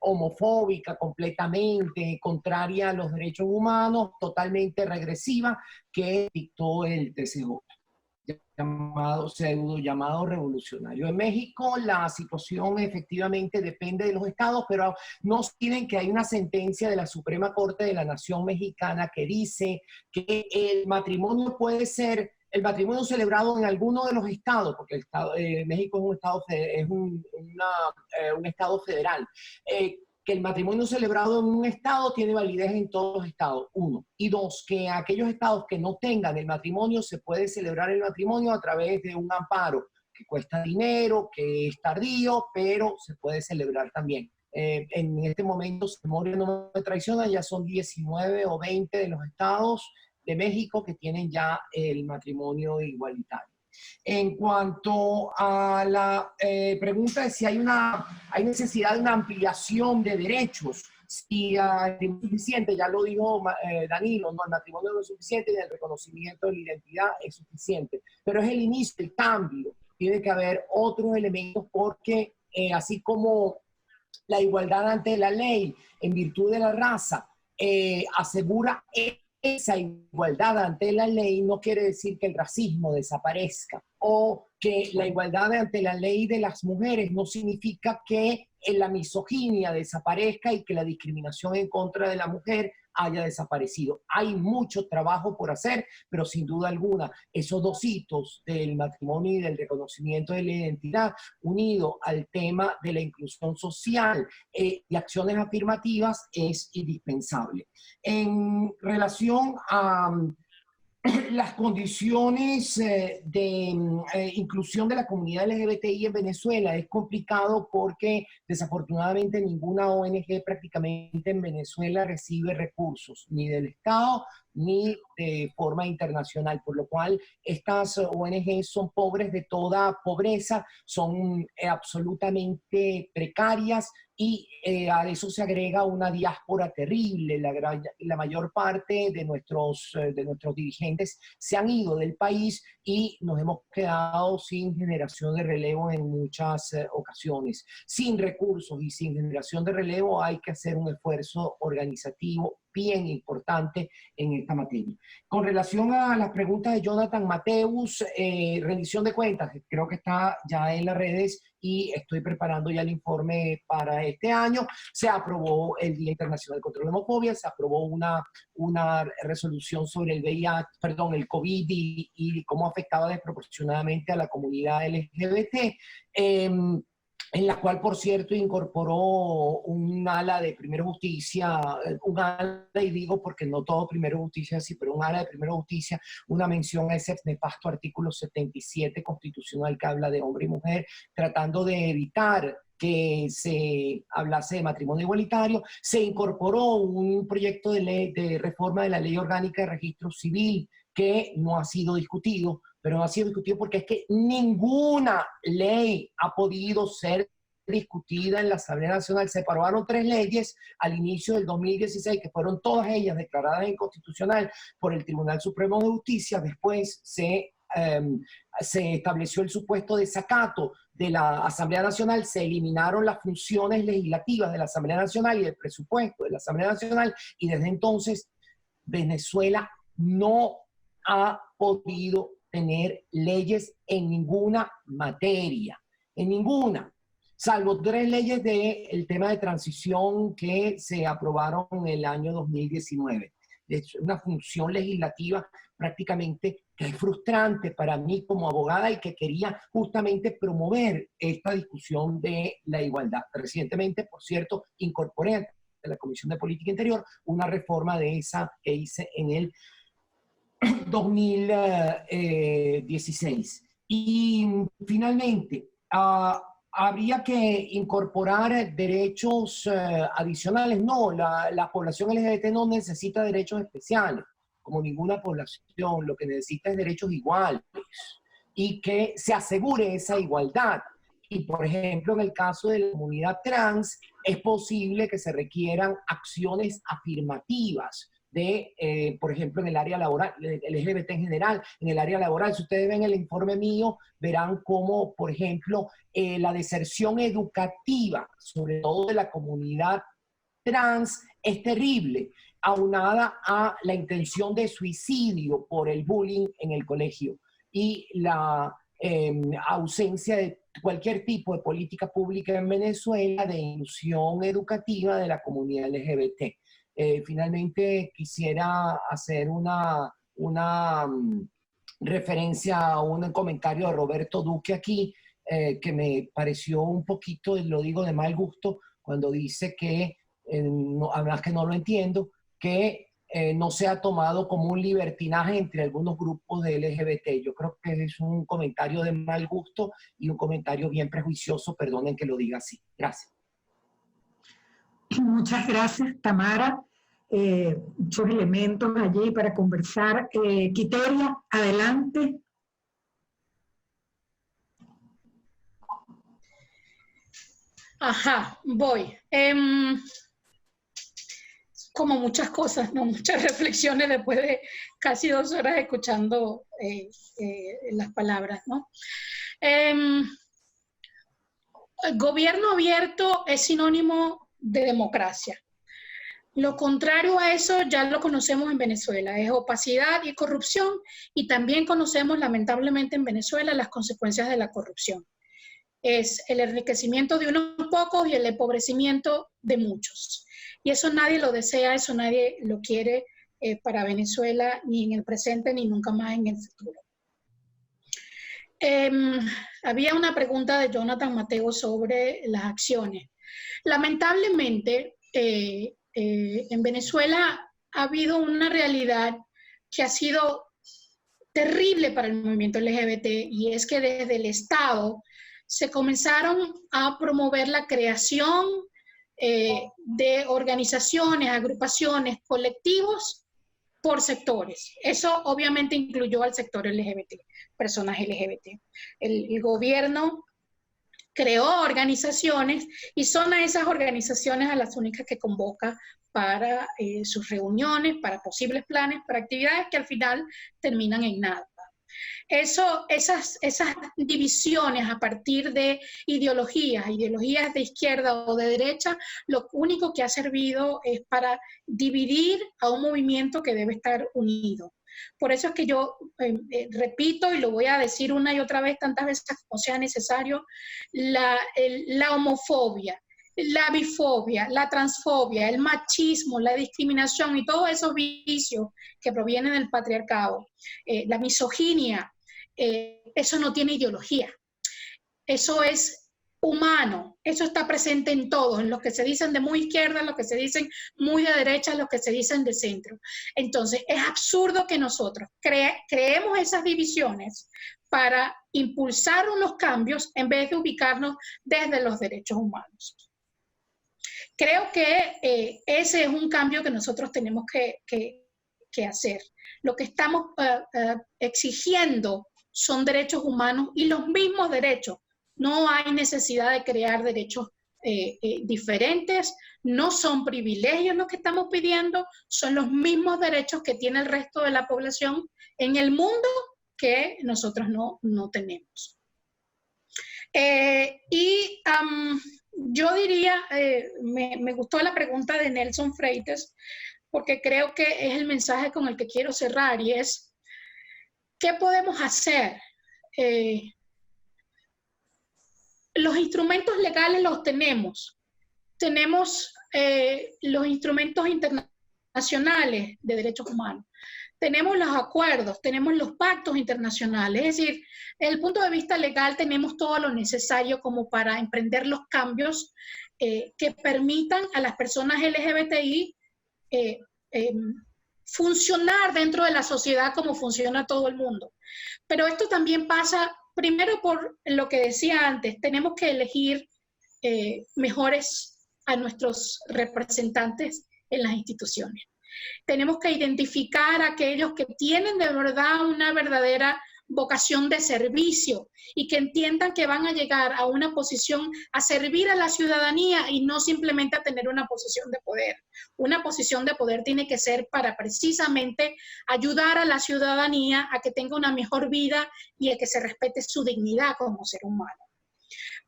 homofóbica completamente, contraria a los derechos humanos, totalmente regresiva, que dictó el TCJ. Llamado revolucionario. En México la situación efectivamente depende de los estados, pero no olviden que hay una sentencia de la Suprema Corte de la Nación Mexicana que dice que el matrimonio puede ser el matrimonio celebrado en alguno de los estados, porque el estado, México es un estado federal. Que el matrimonio celebrado en un estado tiene validez en todos los estados, uno. Y dos, que aquellos estados que no tengan el matrimonio, se puede celebrar el matrimonio a través de un amparo, que cuesta dinero, que es tardío, pero se puede celebrar también. En este momento, si memoria no me traiciona, ya son 19 o 20 de los estados de México que tienen ya el matrimonio igualitario. En cuanto a la pregunta de si hay necesidad de una ampliación de derechos, si es suficiente, ya lo dijo Danilo, no, el matrimonio no es suficiente y el reconocimiento de la identidad es suficiente, pero es el inicio del cambio. Tiene que haber otros elementos porque así como la igualdad ante la ley en virtud de la raza asegura esa igualdad ante la ley, no quiere decir que el racismo desaparezca, o que la igualdad ante la ley de las mujeres no significa que la misoginia desaparezca y que la discriminación en contra de la mujer haya desaparecido. Hay mucho trabajo por hacer, pero sin duda alguna, esos dos hitos del matrimonio y del reconocimiento de la identidad, unido al tema de la inclusión social y acciones afirmativas, es indispensable. En relación a las condiciones de inclusión de la comunidad LGBTI en Venezuela es complicado porque desafortunadamente ninguna ONG prácticamente en Venezuela recibe recursos, ni del Estado ni de forma internacional, por lo cual estas ONG son pobres de toda pobreza, son absolutamente precarias y a eso se agrega una diáspora terrible. La mayor parte de nuestros dirigentes se han ido del país y nos hemos quedado sin generación de relevo en muchas ocasiones. Sin recursos y sin generación de relevo hay que hacer un esfuerzo organizativo bien importante en esta materia. Con relación a las preguntas de Jonathan Mateus, rendición de cuentas, creo que está ya en las redes y estoy preparando ya el informe para este año. Se aprobó el Día Internacional contra la Homofobia, se aprobó una resolución sobre el VIH, perdón, el COVID y cómo afectaba desproporcionadamente a la comunidad LGBT. En la cual, por cierto, incorporó un ala de Primero Justicia, un ala, y digo porque no todo Primero Justicia, sí, pero un ala de Primero Justicia, una mención a ese nefasto artículo 77 constitucional que habla de hombre y mujer, tratando de evitar que se hablase de matrimonio igualitario. Se incorporó un proyecto de ley de reforma de la Ley Orgánica de Registro Civil que no ha sido discutido, pero no ha sido discutido porque es que ninguna ley ha podido ser discutida en la Asamblea Nacional. Se aprobaron 3 leyes al inicio del 2016, que fueron todas ellas declaradas inconstitucional por el Tribunal Supremo de Justicia. Después se estableció el supuesto desacato de la Asamblea Nacional, se eliminaron las funciones legislativas de la Asamblea Nacional y el presupuesto de la Asamblea Nacional, y desde entonces Venezuela no ha podido tener leyes en ninguna materia, en ninguna, salvo 3 leyes del tema de transición que se aprobaron en el año 2019. es una función legislativa prácticamente que es frustrante para mí como abogada y que quería justamente promover esta discusión de la igualdad. Recientemente, por cierto, incorporé a la Comisión de Política Interior una reforma de esa que hice en el 2016. Y finalmente, habría que incorporar derechos adicionales. No, la población LGBT no necesita derechos especiales, como ninguna población. Lo que necesita es derechos iguales y que se asegure esa igualdad. Y, por ejemplo, en el caso de la comunidad trans, es posible que se requieran acciones afirmativas de, por ejemplo, en el área laboral, el LGBT en general, en el área laboral. Si ustedes ven el informe mío, verán cómo, por ejemplo, la deserción educativa, sobre todo de la comunidad trans, es terrible, aunada a la intención de suicidio por el bullying en el colegio y la ausencia de cualquier tipo de política pública en Venezuela de inclusión educativa de la comunidad LGBT. Finalmente quisiera hacer una referencia a un comentario de Roberto Duque aquí, que me pareció un poquito, lo digo de mal gusto, cuando dice que, además que no lo entiendo, que no se ha tomado como un libertinaje entre algunos grupos de LGBT. Yo creo que es un comentario de mal gusto y un comentario bien prejuicioso, perdonen que lo diga así. Gracias. Muchas gracias, Tamara. Muchos elementos allí para conversar. Quiteria, adelante. Ajá, voy. Como muchas cosas, ¿no? Muchas reflexiones después de casi 2 horas escuchando las palabras, ¿no? El gobierno abierto es sinónimo de democracia. Lo contrario a eso ya lo conocemos en Venezuela, es opacidad y corrupción, y también conocemos lamentablemente en Venezuela las consecuencias de la corrupción. Es el enriquecimiento de unos pocos y el empobrecimiento de muchos. Y eso nadie lo desea, eso nadie lo quiere para Venezuela, ni en el presente, ni nunca más en el futuro. Había una pregunta de Jonathan Mateo sobre las acciones. Lamentablemente, en Venezuela ha habido una realidad que ha sido terrible para el movimiento LGBT, y es que desde el Estado se comenzaron a promover la creación de organizaciones, agrupaciones, colectivos por sectores. Eso obviamente incluyó al sector LGBT, personas LGBT. El gobierno creó organizaciones y son a esas organizaciones a las únicas que convoca para sus reuniones, para posibles planes, para actividades que al final terminan en nada. Esas divisiones a partir de ideologías de izquierda o de derecha, lo único que ha servido es para dividir a un movimiento que debe estar unido. Por eso es que yo repito, y lo voy a decir una y otra vez, tantas veces como sea necesario, la homofobia, la bifobia, la transfobia, el machismo, la discriminación y todos esos vicios que provienen del patriarcado, la misoginia, eso no tiene ideología. Eso es humano, eso está presente en todos, en los que se dicen de muy izquierda, en los que se dicen muy de derecha, en los que se dicen de centro. Entonces, es absurdo que nosotros creemos esas divisiones para impulsar unos cambios en vez de ubicarnos desde los derechos humanos. Creo que ese es un cambio que nosotros tenemos que hacer. Lo que estamos exigiendo son derechos humanos y los mismos derechos. No hay necesidad de crear derechos diferentes, no son privilegios los que estamos pidiendo, son los mismos derechos que tiene el resto de la población en el mundo que nosotros no tenemos. Yo diría, me gustó la pregunta de Nelson Freites, porque creo que es el mensaje con el que quiero cerrar, y es, ¿qué podemos hacer? Los instrumentos legales los tenemos. Tenemos los instrumentos internacionales internacionales de derechos humanos, tenemos los acuerdos, tenemos los pactos internacionales, es decir, desde el punto de vista legal tenemos todo lo necesario como para emprender los cambios que permitan a las personas LGBTI funcionar dentro de la sociedad como funciona todo el mundo. Pero esto también pasa, primero por lo que decía antes, tenemos que elegir mejores a nuestros representantes en las instituciones. Tenemos que identificar a aquellos que tienen de verdad una verdadera vocación de servicio y que entiendan que van a llegar a una posición a servir a la ciudadanía y no simplemente a tener una posición de poder. Una posición de poder tiene que ser para precisamente ayudar a la ciudadanía a que tenga una mejor vida y a que se respete su dignidad como ser humano.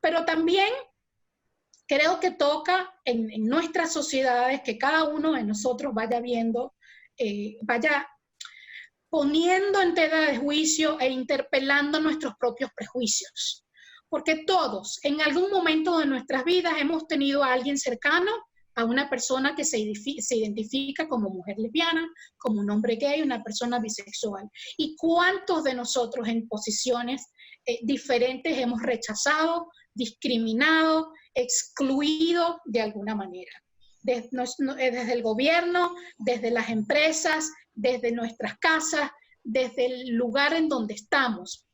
Pero también creo que toca en nuestras sociedades que cada uno de nosotros vaya viendo, vaya poniendo en tela de juicio e interpelando nuestros propios prejuicios. Porque todos, en algún momento de nuestras vidas, hemos tenido a alguien cercano, a una persona que se identifica como mujer lesbiana, como un hombre gay, una persona bisexual. ¿Y cuántos de nosotros en posiciones diferentes hemos rechazado, discriminado, excluido de alguna manera? Desde el gobierno, desde las empresas, desde nuestras casas, desde el lugar en donde estamos.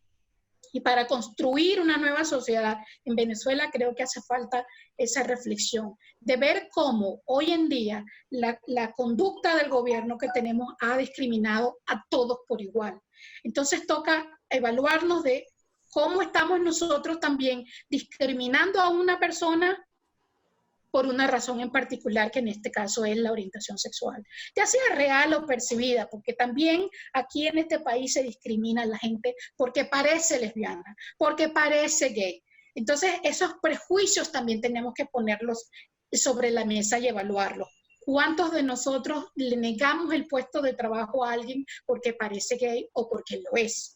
Y para construir una nueva sociedad en Venezuela creo que hace falta esa reflexión de ver cómo hoy en día la conducta del gobierno que tenemos ha discriminado a todos por igual. Entonces toca evaluarnos de cómo estamos nosotros también discriminando a una persona por una razón en particular, que en este caso es la orientación sexual, ya sea real o percibida, porque también aquí en este país se discrimina a la gente porque parece lesbiana, porque parece gay. Entonces, esos prejuicios también tenemos que ponerlos sobre la mesa y evaluarlos. ¿Cuántos de nosotros le negamos el puesto de trabajo a alguien porque parece gay o porque lo es?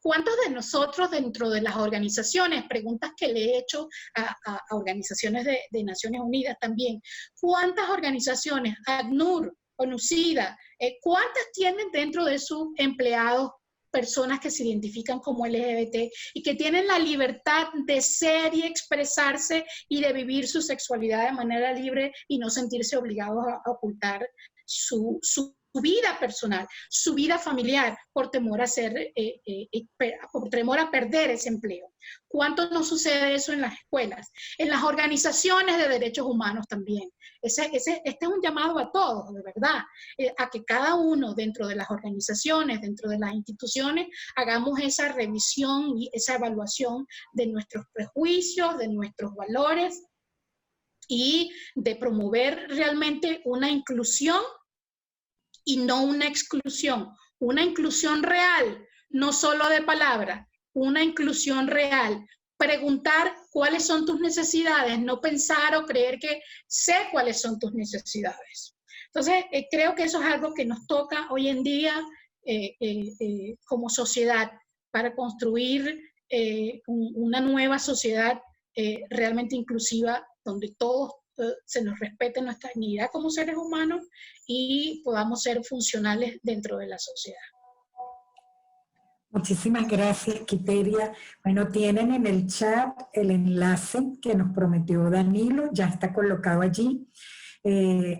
¿Cuántos de nosotros dentro de las organizaciones, preguntas que le he hecho a organizaciones de Naciones Unidas también, cuántas organizaciones, ACNUR, ONUCIDA, cuántas tienen dentro de sus empleados personas que se identifican como LGBT y que tienen la libertad de ser y expresarse y de vivir su sexualidad de manera libre y no sentirse obligados a ocultar su vida personal, su vida familiar, por temor a por temor a perder ese empleo? ¿Cuánto no sucede eso en las escuelas? En las organizaciones de derechos humanos también. Este es un llamado a todos, de verdad, a que cada uno dentro de las organizaciones, dentro de las instituciones, hagamos esa revisión y esa evaluación de nuestros prejuicios, de nuestros valores y de promover realmente una inclusión y no una inclusión real, no solo de palabra, una inclusión real. Preguntar cuáles son tus necesidades, no pensar o creer que sé cuáles son tus necesidades. Entonces, creo que eso es algo que nos toca hoy en día como sociedad para construir una nueva sociedad realmente inclusiva, donde todos se nos respete nuestra dignidad como seres humanos y podamos ser funcionales dentro de la sociedad. Muchísimas gracias, Quiteria. Bueno, tienen en el chat el enlace que nos prometió Danilo, ya está colocado allí.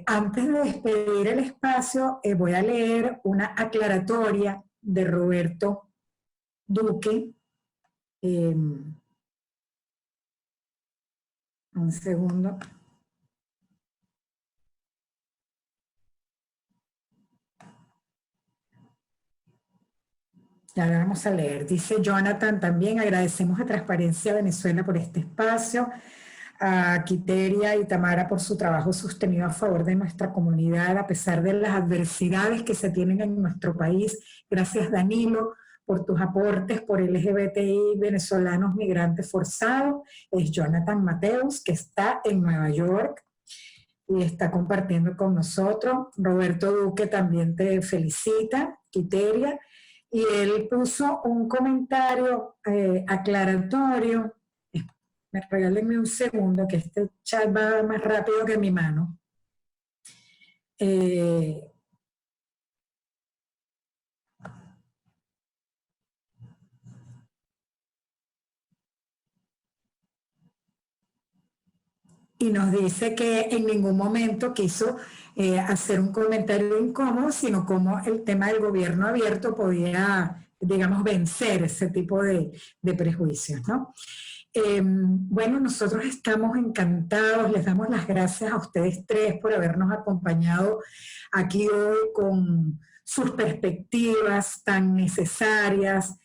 Antes de despedir el espacio, voy a leer una aclaratoria de Roberto Duque. Un segundo. Ya lo vamos a leer. Dice Jonathan también: agradecemos a Transparencia Venezuela por este espacio, a Quiteria y Tamara por su trabajo sostenido a favor de nuestra comunidad a pesar de las adversidades que se tienen en nuestro país. Gracias, Danilo, por tus aportes por LGBTI venezolanos migrantes forzados. Es Jonathan Mateus, que está en Nueva York y está compartiendo con nosotros. Roberto Duque también te felicita, Quiteria. Y él puso un comentario aclaratorio. Regálenme un segundo, que este chat va más rápido que mi mano. y nos dice que en ningún momento quiso hacer un comentario incómodo, sino cómo el tema del gobierno abierto podía, digamos, vencer ese tipo de prejuicios, ¿no? Bueno, nosotros estamos encantados, les damos las gracias a ustedes tres por habernos acompañado aquí hoy con sus perspectivas tan necesarias,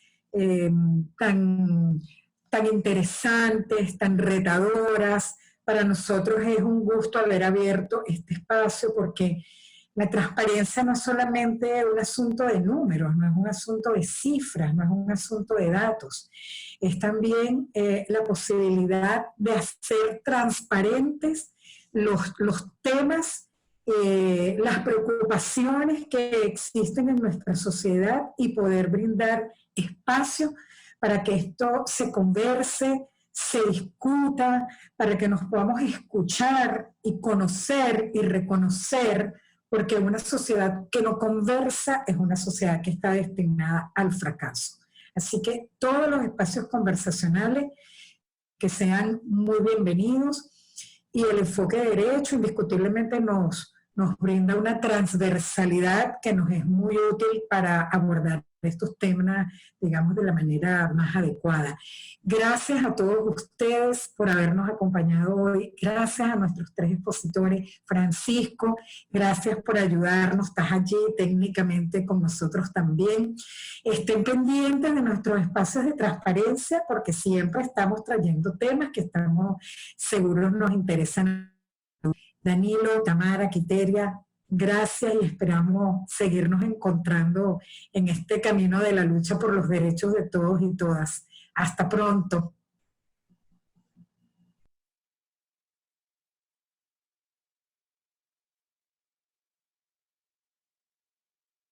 tan interesantes, tan retadoras. Para nosotros es un gusto haber abierto este espacio porque la transparencia no es solamente un asunto de números, no es un asunto de cifras, no es un asunto de datos. Es también la posibilidad de hacer transparentes los temas, las preocupaciones que existen en nuestra sociedad y poder brindar espacio para que esto se converse, se discuta, para que nos podamos escuchar y conocer y reconocer, porque una sociedad que no conversa es una sociedad que está destinada al fracaso. Así que todos los espacios conversacionales que sean muy bienvenidos, y el enfoque de derecho indiscutiblemente nos brinda una transversalidad que nos es muy útil para abordar estos temas, digamos, de la manera más adecuada. Gracias a todos ustedes por habernos acompañado hoy. Gracias a nuestros tres expositores. Francisco, gracias por ayudarnos. Estás allí técnicamente con nosotros también. Estén pendientes de nuestros espacios de transparencia porque siempre estamos trayendo temas que estamos seguros nos interesan. Danilo, Tamara, Quiteria, gracias y esperamos seguirnos encontrando en este camino de la lucha por los derechos de todos y todas. Hasta pronto.